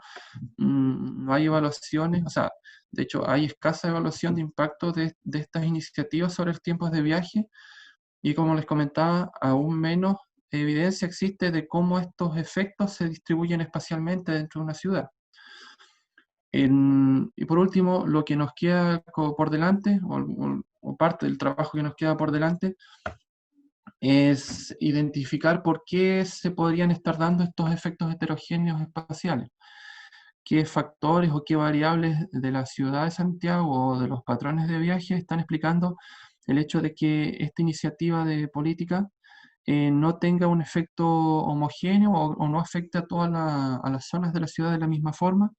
no hay evaluaciones, o sea, de hecho hay escasa evaluación de impacto de estas iniciativas sobre los tiempos de viaje, y como les comentaba, aún menos evidencia existe de cómo estos efectos se distribuyen espacialmente dentro de una ciudad. Y por último, lo que nos queda por delante, o parte del trabajo que nos queda por delante, es identificar por qué se podrían estar dando estos efectos heterogéneos espaciales. ¿Qué factores o qué variables de la ciudad de Santiago o de los patrones de viaje están explicando el hecho de que esta iniciativa de política no tenga un efecto homogéneo o no afecte a las zonas de la ciudad de la misma forma?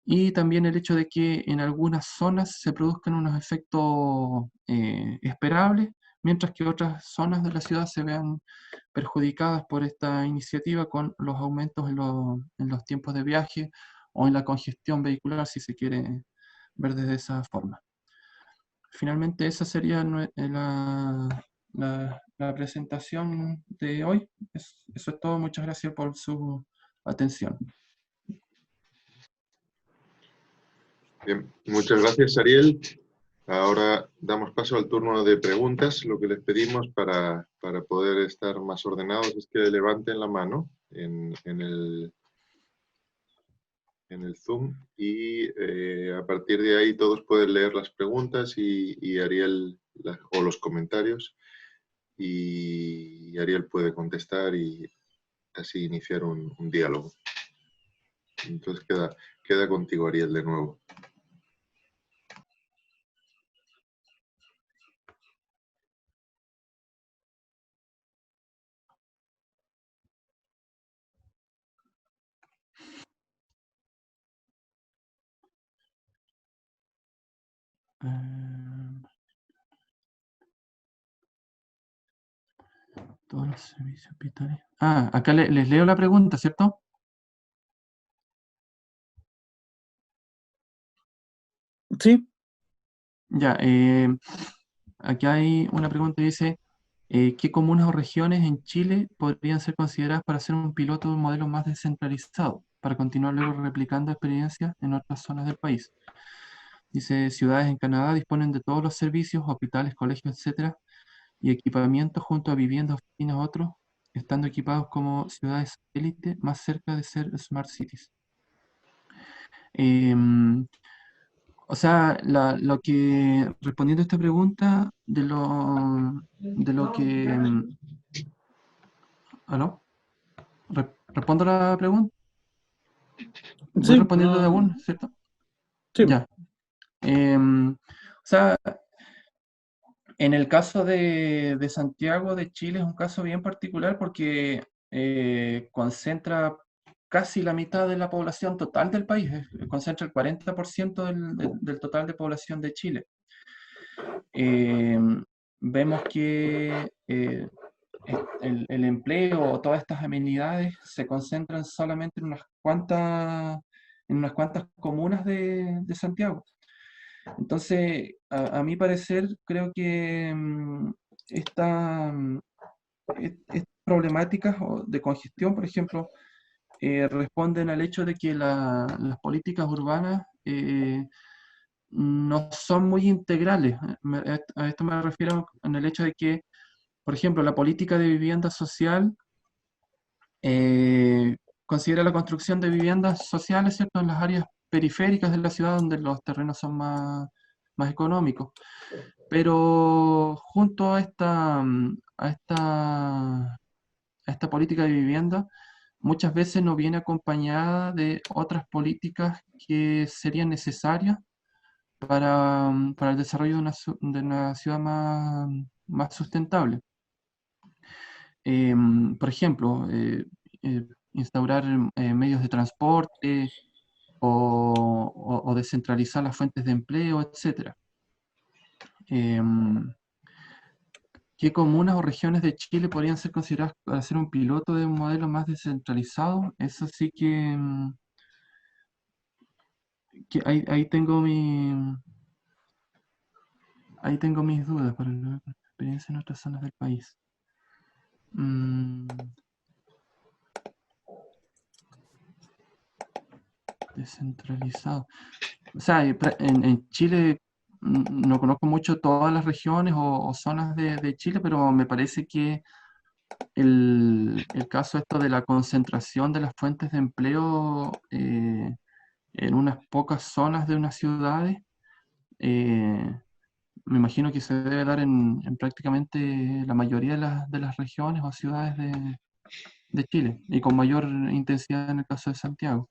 Y también el hecho de que en algunas zonas se produzcan unos efectos esperables, mientras que otras zonas de la ciudad se vean perjudicadas por esta iniciativa con los aumentos en los tiempos de viaje o en la congestión vehicular, si se quiere ver desde esa forma. Finalmente, esa sería la presentación de hoy. Eso es todo. Muchas gracias por su atención. Bien, muchas gracias, Ariel. Ahora damos paso al turno de preguntas. Lo que les pedimos para poder estar más ordenados es que levanten la mano en el Zoom y a partir de ahí todos pueden leer las preguntas y Ariel o los comentarios, y Ariel puede contestar y así iniciar un diálogo. Entonces queda contigo, Ariel, de nuevo. Todos los servicios hospitalarios. Acá les leo la pregunta, ¿cierto? Sí. Ya, aquí hay una pregunta que dice, ¿qué comunas o regiones en Chile podrían ser consideradas para ser un piloto de un modelo más descentralizado, para continuar luego replicando experiencias en otras zonas del país? Dice, ciudades en Canadá disponen de todos los servicios, hospitales, colegios, etcétera, y equipamientos junto a viviendas, oficinas, otros, estando equipados como ciudades élite más cerca de ser smart cities. O sea, respondiendo a esta pregunta, de lo que... ¿Aló? ¿Respondo a la pregunta? Voy Sí, respondiendo de uno, ¿cierto? sí. Ya. O sea, en el caso de Santiago de Chile es un caso bien particular porque concentra casi la mitad de la población total del país, concentra el 40% del total de población de Chile. Vemos que el empleo o todas estas amenidades se concentran solamente en unas cuantas comunas de Santiago. Entonces, a mi parecer, creo que esta, estas problemáticas de congestión, por ejemplo, responden al hecho de que las políticas urbanas no son muy integrales. A esto me refiero en el hecho de que, por ejemplo, la política de vivienda social considera la construcción de viviendas sociales, ¿cierto?, en las áreas periféricas de la ciudad donde los terrenos son más económicos. Pero junto a esta política de vivienda, muchas veces no viene acompañada de otras políticas que serían necesarias para el desarrollo de una ciudad más sustentable. Por ejemplo, instaurar medios de transporte o descentralizar las fuentes de empleo, etc. ¿Qué comunas o regiones de Chile podrían ser consideradas para ser un piloto de un modelo más descentralizado? Eso sí que ahí tengo mis dudas para la experiencia en otras zonas del país. Descentralizado. O sea, en Chile no conozco mucho todas las regiones o zonas de Chile, pero me parece que el caso esto de la concentración de las fuentes de empleo en unas pocas zonas de unas ciudades, me imagino que se debe dar en prácticamente la mayoría de las regiones o ciudades de Chile, y con mayor intensidad en el caso de Santiago.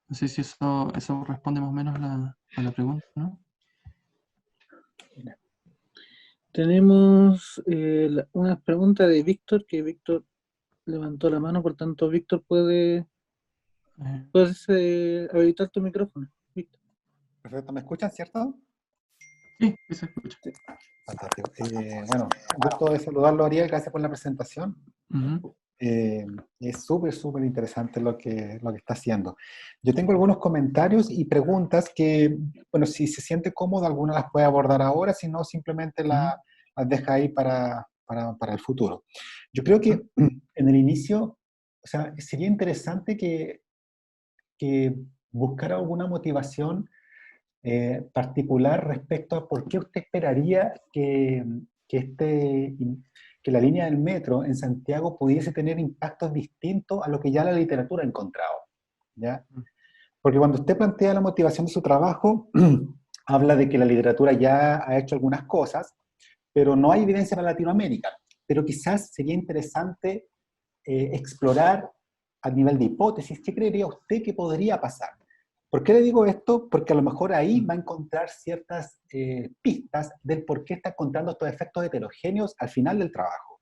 No sé si eso responde más o menos a la pregunta, ¿no? Tenemos una pregunta de Víctor, que Víctor levantó la mano, por tanto, Víctor, puedes habilitar tu micrófono. Víctor. Perfecto, ¿me escuchan, cierto? Sí, se escucha. Sí. Fantástico. Bueno, gusto de saludarlo, Ariel, gracias por la presentación. Uh-huh. Es súper interesante lo que está haciendo. Yo tengo algunos comentarios y preguntas que, bueno, si se siente cómodo, algunas las puede abordar ahora, si no, simplemente las deja ahí para el futuro. Yo creo que en el inicio, o sea, sería interesante que buscara alguna motivación particular respecto a por qué usted esperaría que la línea del metro en Santiago pudiese tener impactos distintos a lo que ya la literatura ha encontrado, ¿ya? Porque cuando usted plantea la motivación de su trabajo, habla de que la literatura ya ha hecho algunas cosas, pero no hay evidencia para Latinoamérica. Pero quizás sería interesante explorar a nivel de hipótesis, ¿qué creería usted que podría pasar? ¿Por qué le digo esto? Porque a lo mejor ahí va a encontrar ciertas pistas del por qué está encontrando estos efectos heterogéneos al final del trabajo.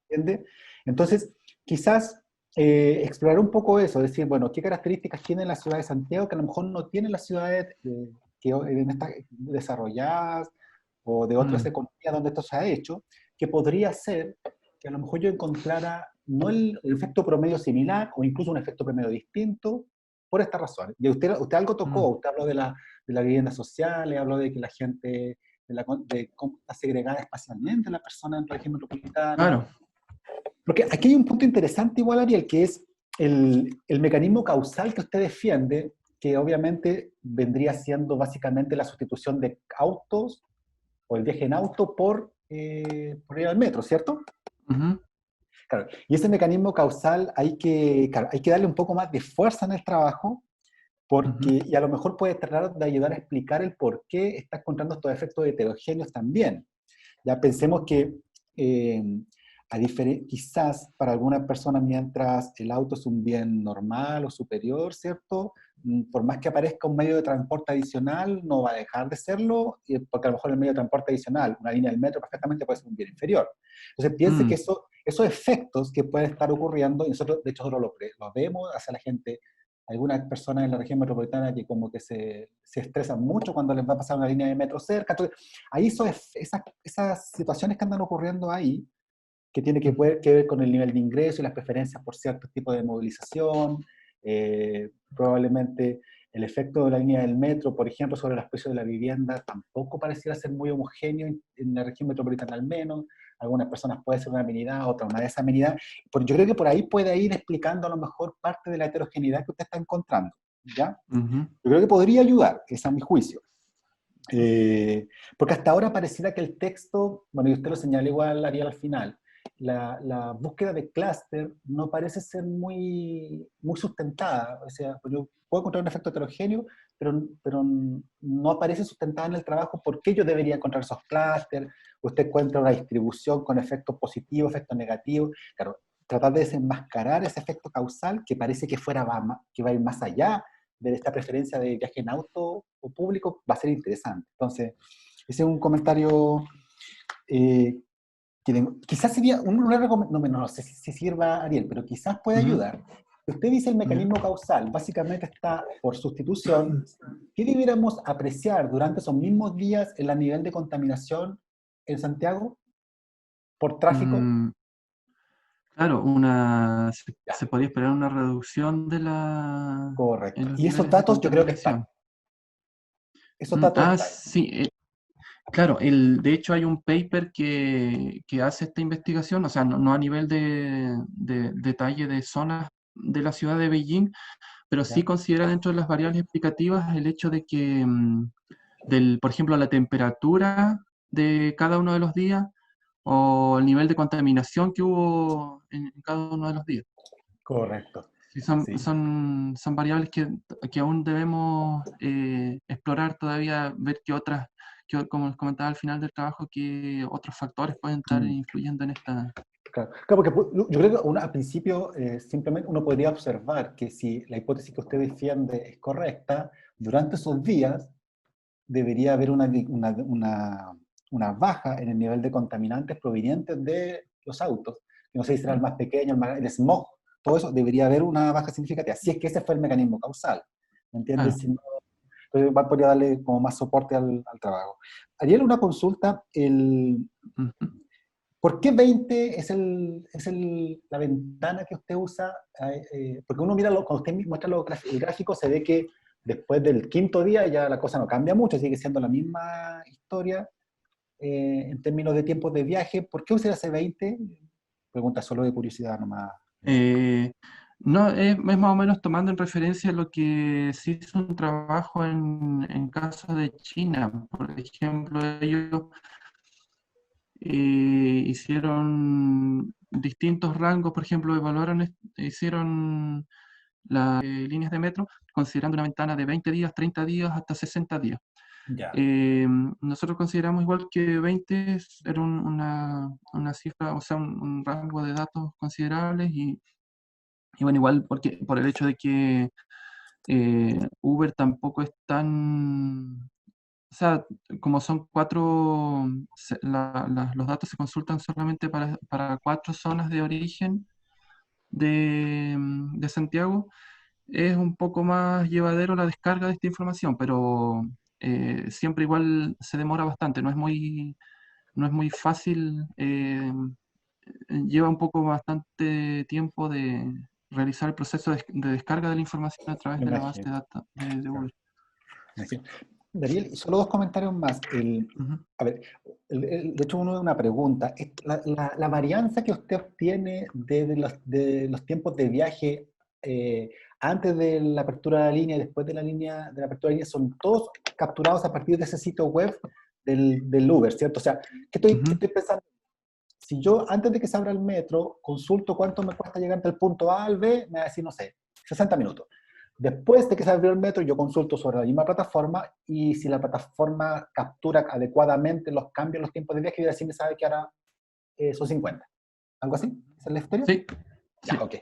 ¿Entiende? Entonces, quizás explorar un poco eso, decir, bueno, ¿qué características tiene la ciudad de Santiago que a lo mejor no tienen las ciudades desarrolladas o de otras economías donde esto se ha hecho, que podría ser que a lo mejor yo encontrara no el efecto promedio similar o incluso un efecto promedio distinto, por estas razones. Y usted algo tocó, usted habló de la vivienda social, habló de que la gente, de cómo está segregada espacialmente la persona en la región metropolitana. Claro. Porque aquí hay un punto interesante igual, Ariel, que es el mecanismo causal que usted defiende, que obviamente vendría siendo básicamente la sustitución de autos, o el viaje en auto por ir al metro, ¿cierto? Claro, y ese mecanismo causal hay que darle un poco más de fuerza en el trabajo, porque, y a lo mejor puede tratar de ayudar a explicar el por qué está encontrando estos efectos heterogéneos también. Ya pensemos que quizás para algunas personas, mientras el auto es un bien normal o superior, ¿cierto? por más que aparezca un medio de transporte adicional, no va a dejar de serlo, porque a lo mejor el medio de transporte adicional, una línea del metro, perfectamente puede ser un bien inferior. Entonces piense que esos efectos que pueden estar ocurriendo, y nosotros, de hecho, nosotros los vemos hacia la gente, algunas personas en la región metropolitana que como que se estresan mucho cuando les va a pasar una línea de metro cerca. Entonces, ahí esas situaciones que andan ocurriendo ahí, que tiene que ver con el nivel de ingreso y las preferencias por ciertos tipos de movilización, probablemente el efecto de la línea del metro, por ejemplo, sobre los precios de la vivienda, tampoco pareciera ser muy homogéneo en la región metropolitana al menos. Algunas personas puede ser una amenidad, otras una desamenidad. Yo creo que por ahí puede ir explicando a lo mejor parte de la heterogeneidad que usted está encontrando, ¿ya? Yo creo que podría ayudar, ese es mi juicio. Porque hasta ahora pareciera que el texto, bueno, y usted lo señala igual, Ariel, al final, la búsqueda de clúster no parece ser muy sustentada. O sea, yo puedo encontrar un efecto heterogéneo, pero no aparece sustentada en el trabajo. ¿Por qué yo debería encontrar esos clústeres? Usted encuentra una distribución con efectos positivos, efectos negativos. Claro, tratar de desenmascarar ese efecto causal que parece que que va a ir más allá de esta preferencia de viaje en auto o público, va a ser interesante. Entonces, ese es un comentario quizás sería una recomendación, no sé si sirva, Ariel, pero quizás puede ayudar. Usted dice el mecanismo causal, básicamente está por sustitución. ¿Qué debiéramos apreciar durante esos mismos días en el nivel de contaminación en Santiago por tráfico? Claro, se podría esperar una reducción de en Correcto. los Y esos niveles de datos yo creo que están. contaminación. Esos datos están. Sí, claro, de hecho hay un paper que hace esta investigación, o sea, no a nivel de detalle de zonas de la ciudad de Beijing, pero sí considera dentro de las variables explicativas el hecho de que, por ejemplo, la temperatura de cada uno de los días o el nivel de contaminación que hubo en cada uno de los días. Correcto. Sí, Sí. son variables que aún debemos explorar todavía, ver qué otras, como les comentaba al final del trabajo, qué otros factores pueden estar influyendo en esta. Claro, porque yo creo que al principio simplemente uno podría observar que si la hipótesis que usted defiende es correcta, durante esos días debería haber una baja en el nivel de contaminantes provenientes de los autos, que no sé si será el más pequeño, el smog, todo eso debería haber una baja significativa, si es que ese fue el mecanismo causal, ¿me entiendes? Claro. Entonces podría darle como más soporte al trabajo. Ariel, una consulta, ¿por qué 20 es la ventana que usted usa? Porque uno mira, cuando usted muestra el gráfico, se ve que después del quinto día ya la cosa no cambia mucho, sigue siendo la misma historia en términos de tiempos de viaje. ¿Por qué usted hace 20? Pregunta solo de curiosidad nomás. No, es más o menos tomando en referencia lo que se hizo un trabajo en caso de China. Por ejemplo, ellos hicieron distintos rangos, por ejemplo, hicieron las líneas de metro considerando una ventana de 20 días, 30 días, hasta 60 días. Ya. Nosotros consideramos igual que 20 era una cifra, o sea, un rango de datos considerables y bueno, igual por el hecho de que Uber tampoco es tan. O sea, como son 4, los datos se consultan solamente para 4 zonas de origen de Santiago, es un poco más llevadero la descarga de esta información, pero siempre igual se demora bastante, no es muy fácil, lleva un poco bastante tiempo de realizar el proceso de descarga de la información a través Me de la base de imagino. datos de Uber. Daniel, y solo 2 comentarios más. A ver, de hecho, una pregunta. La varianza que usted obtiene de los tiempos de viaje antes de la apertura de la línea y después de la apertura de la línea, son todos capturados a partir de ese sitio web del Uber, ¿cierto? O sea, ¿qué estoy pensando? Si yo, antes de que se abra el metro, consulto cuánto me cuesta llegar del punto A al B, me va a decir, no sé, 60 minutos. Después de que se abrió el metro, yo consulto sobre la misma plataforma y si la plataforma captura adecuadamente los cambios en los tiempos de viaje, y así me sabe que ahora son 50. ¿Algo así? ¿Esa es la historia? Sí. Ya, Sí. ok.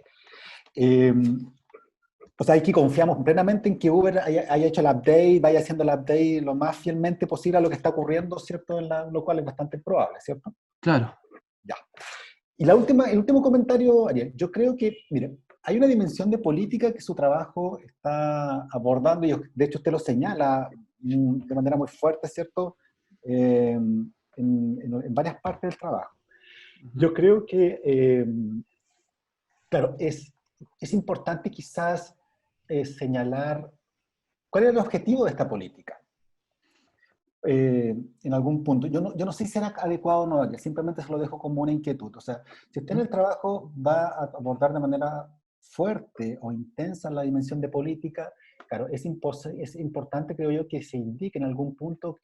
O sea, aquí confiamos plenamente en que Uber haya hecho el update, vaya haciendo el update lo más fielmente posible a lo que está ocurriendo, ¿cierto? Lo cual es bastante probable, ¿cierto? Claro. Ya. Y el último comentario, Ariel, yo creo que, mire, hay una dimensión de política que su trabajo está abordando, y de hecho usted lo señala de manera muy fuerte, ¿cierto? En varias partes del trabajo. Yo creo que, claro, es importante quizás señalar cuál es el objetivo de esta política. En algún punto. Yo no sé si será adecuado o no, simplemente se lo dejo como una inquietud. O sea, si usted en el trabajo va a abordar de manera fuerte o intensa la dimensión de política, claro, es importante, creo yo, que se indique en algún punto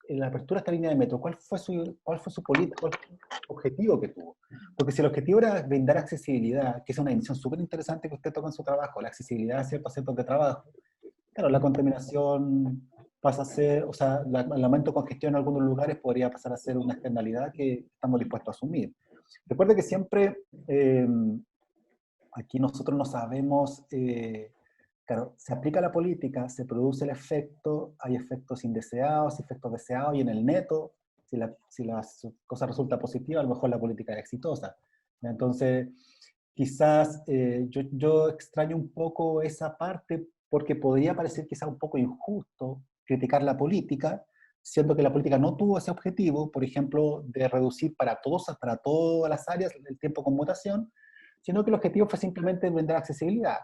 en la apertura de esta línea de metro, cuál fue su política, cuál fue el objetivo que tuvo. Porque si el objetivo era brindar accesibilidad, que es una dimensión súper interesante que usted toca en su trabajo, la accesibilidad a ciertos centros de trabajo, claro, la contaminación pasa a ser, o sea, el aumento de congestión en algunos lugares podría pasar a ser una externalidad que estamos dispuestos a asumir. Recuerde que siempre aquí nosotros no sabemos, claro, se aplica la política, se produce el efecto, hay efectos indeseados, efectos deseados, y en el neto, si la cosa resulta positiva, a lo mejor la política es exitosa. Entonces, quizás yo extraño un poco esa parte porque podría parecer quizás un poco injusto criticar la política, siendo que la política no tuvo ese objetivo, por ejemplo, de reducir para todas las áreas el tiempo de conmutación, sino que el objetivo fue simplemente brindar accesibilidad.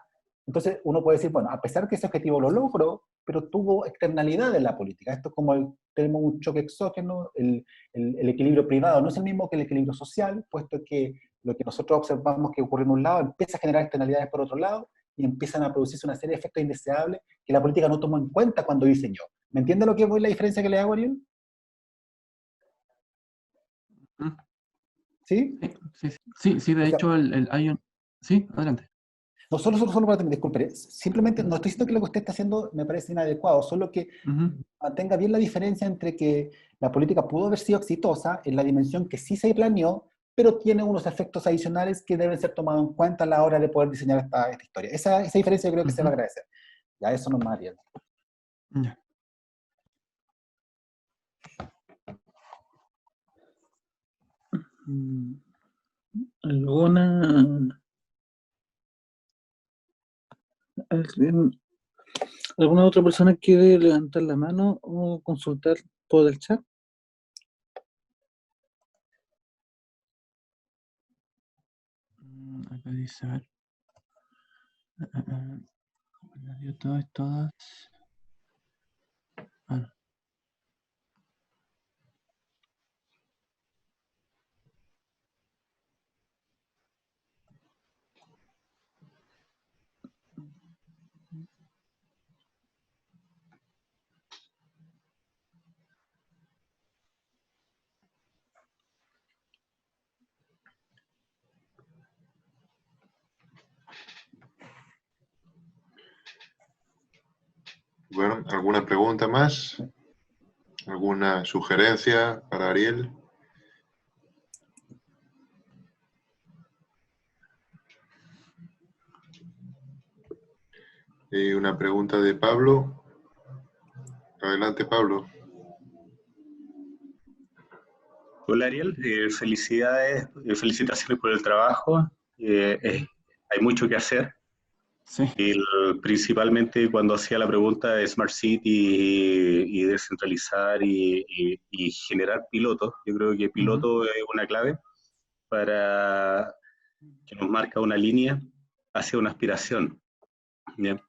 Entonces uno puede decir, bueno, a pesar que ese objetivo lo logró, pero tuvo externalidades en la política. Esto es como tenemos un choque exógeno, el equilibrio privado no es el mismo que el equilibrio social, puesto que lo que nosotros observamos que ocurre en un lado empieza a generar externalidades por otro lado y empiezan a producirse una serie de efectos indeseables que la política no tomó en cuenta cuando diseñó. ¿Me entiende lo que es la diferencia que le hago, Ariel? ¿Sí? Sí, de O sea, hecho hay un... Sí, adelante. no, solo para terminar, disculpe, simplemente no estoy diciendo que lo que usted está haciendo me parece inadecuado, solo que mantenga bien la diferencia entre que la política pudo haber sido exitosa en la dimensión que sí se planeó, pero tiene unos efectos adicionales que deben ser tomados en cuenta a la hora de poder diseñar esta historia. Esa diferencia yo creo que se va a agradecer. Ya, eso no es más bien. Ya. ¿Alguna otra persona quiere levantar la mano o consultar por el chat? Acá dice, a ver. Todas. Ah, no. Bueno, ¿alguna pregunta más? ¿Alguna sugerencia para Ariel? Una pregunta de Pablo. Adelante, Pablo. Hola Ariel, felicidades, felicitaciones por el trabajo. Hay mucho que hacer. Sí. Principalmente cuando hacía la pregunta de Smart City y descentralizar y generar pilotos. Yo creo que piloto es una clave para que nos marca una línea hacia una aspiración. ¿Bien?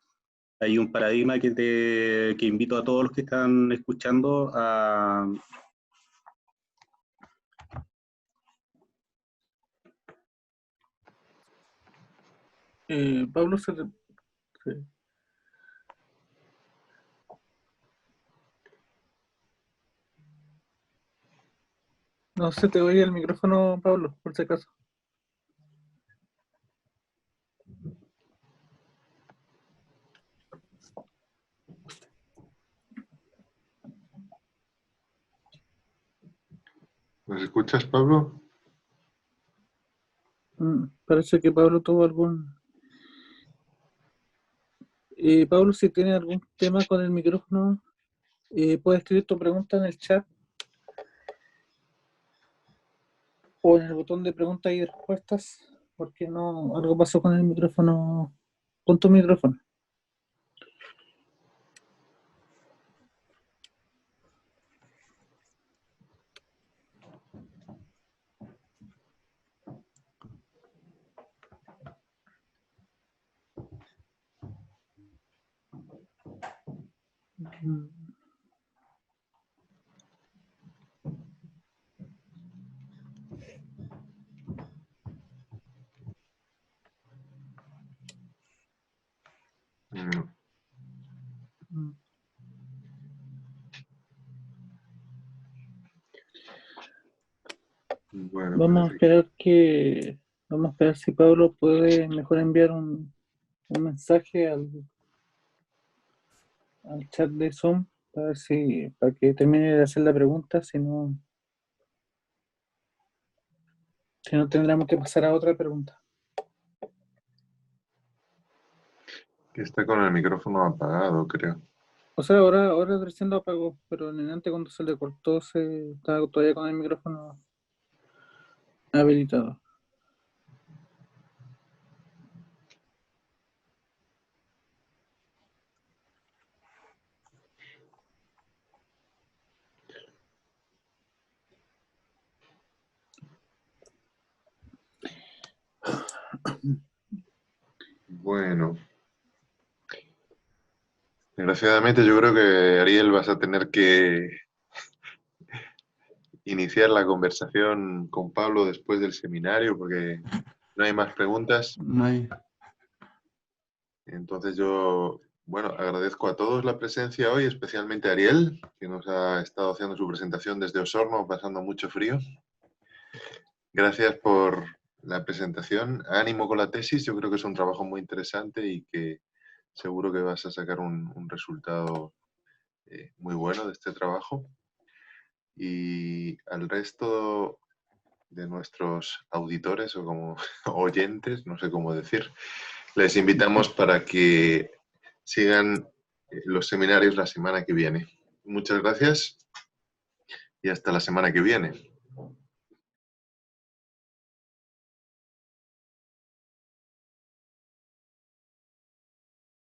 Hay un paradigma que invito a todos los que están escuchando a Pablo no se te oye el micrófono, Pablo, por si acaso. ¿Nos escuchas, Pablo? Parece que Pablo tuvo algún... Pablo, si tiene algún tema con el micrófono, puedes escribir tu pregunta en el chat o en el botón de preguntas y respuestas, porque no, algo pasó con el micrófono, con tu micrófono. Bueno, Vamos a esperar si Pablo puede mejor enviar un mensaje al chat de Zoom para que termine de hacer la pregunta, si no tendremos que pasar a otra pregunta. que está con el micrófono apagado, creo. O sea, ahora recién lo apagó, pero antes cuando se le cortó estaba todavía con el micrófono habilitado. Bueno. Desgraciadamente yo creo que, Ariel, vas a tener que iniciar la conversación con Pablo después del seminario porque no hay más preguntas. No hay. Entonces yo, bueno, agradezco a todos la presencia hoy, especialmente a Ariel, que nos ha estado haciendo su presentación desde Osorno, pasando mucho frío. Gracias por la presentación. Ánimo con la tesis, yo creo que es un trabajo muy interesante y que seguro que vas a sacar un resultado muy bueno de este trabajo. Y al resto de nuestros auditores o como oyentes, no sé cómo decir, les invitamos para que sigan los seminarios la semana que viene. Muchas gracias y hasta la semana que viene.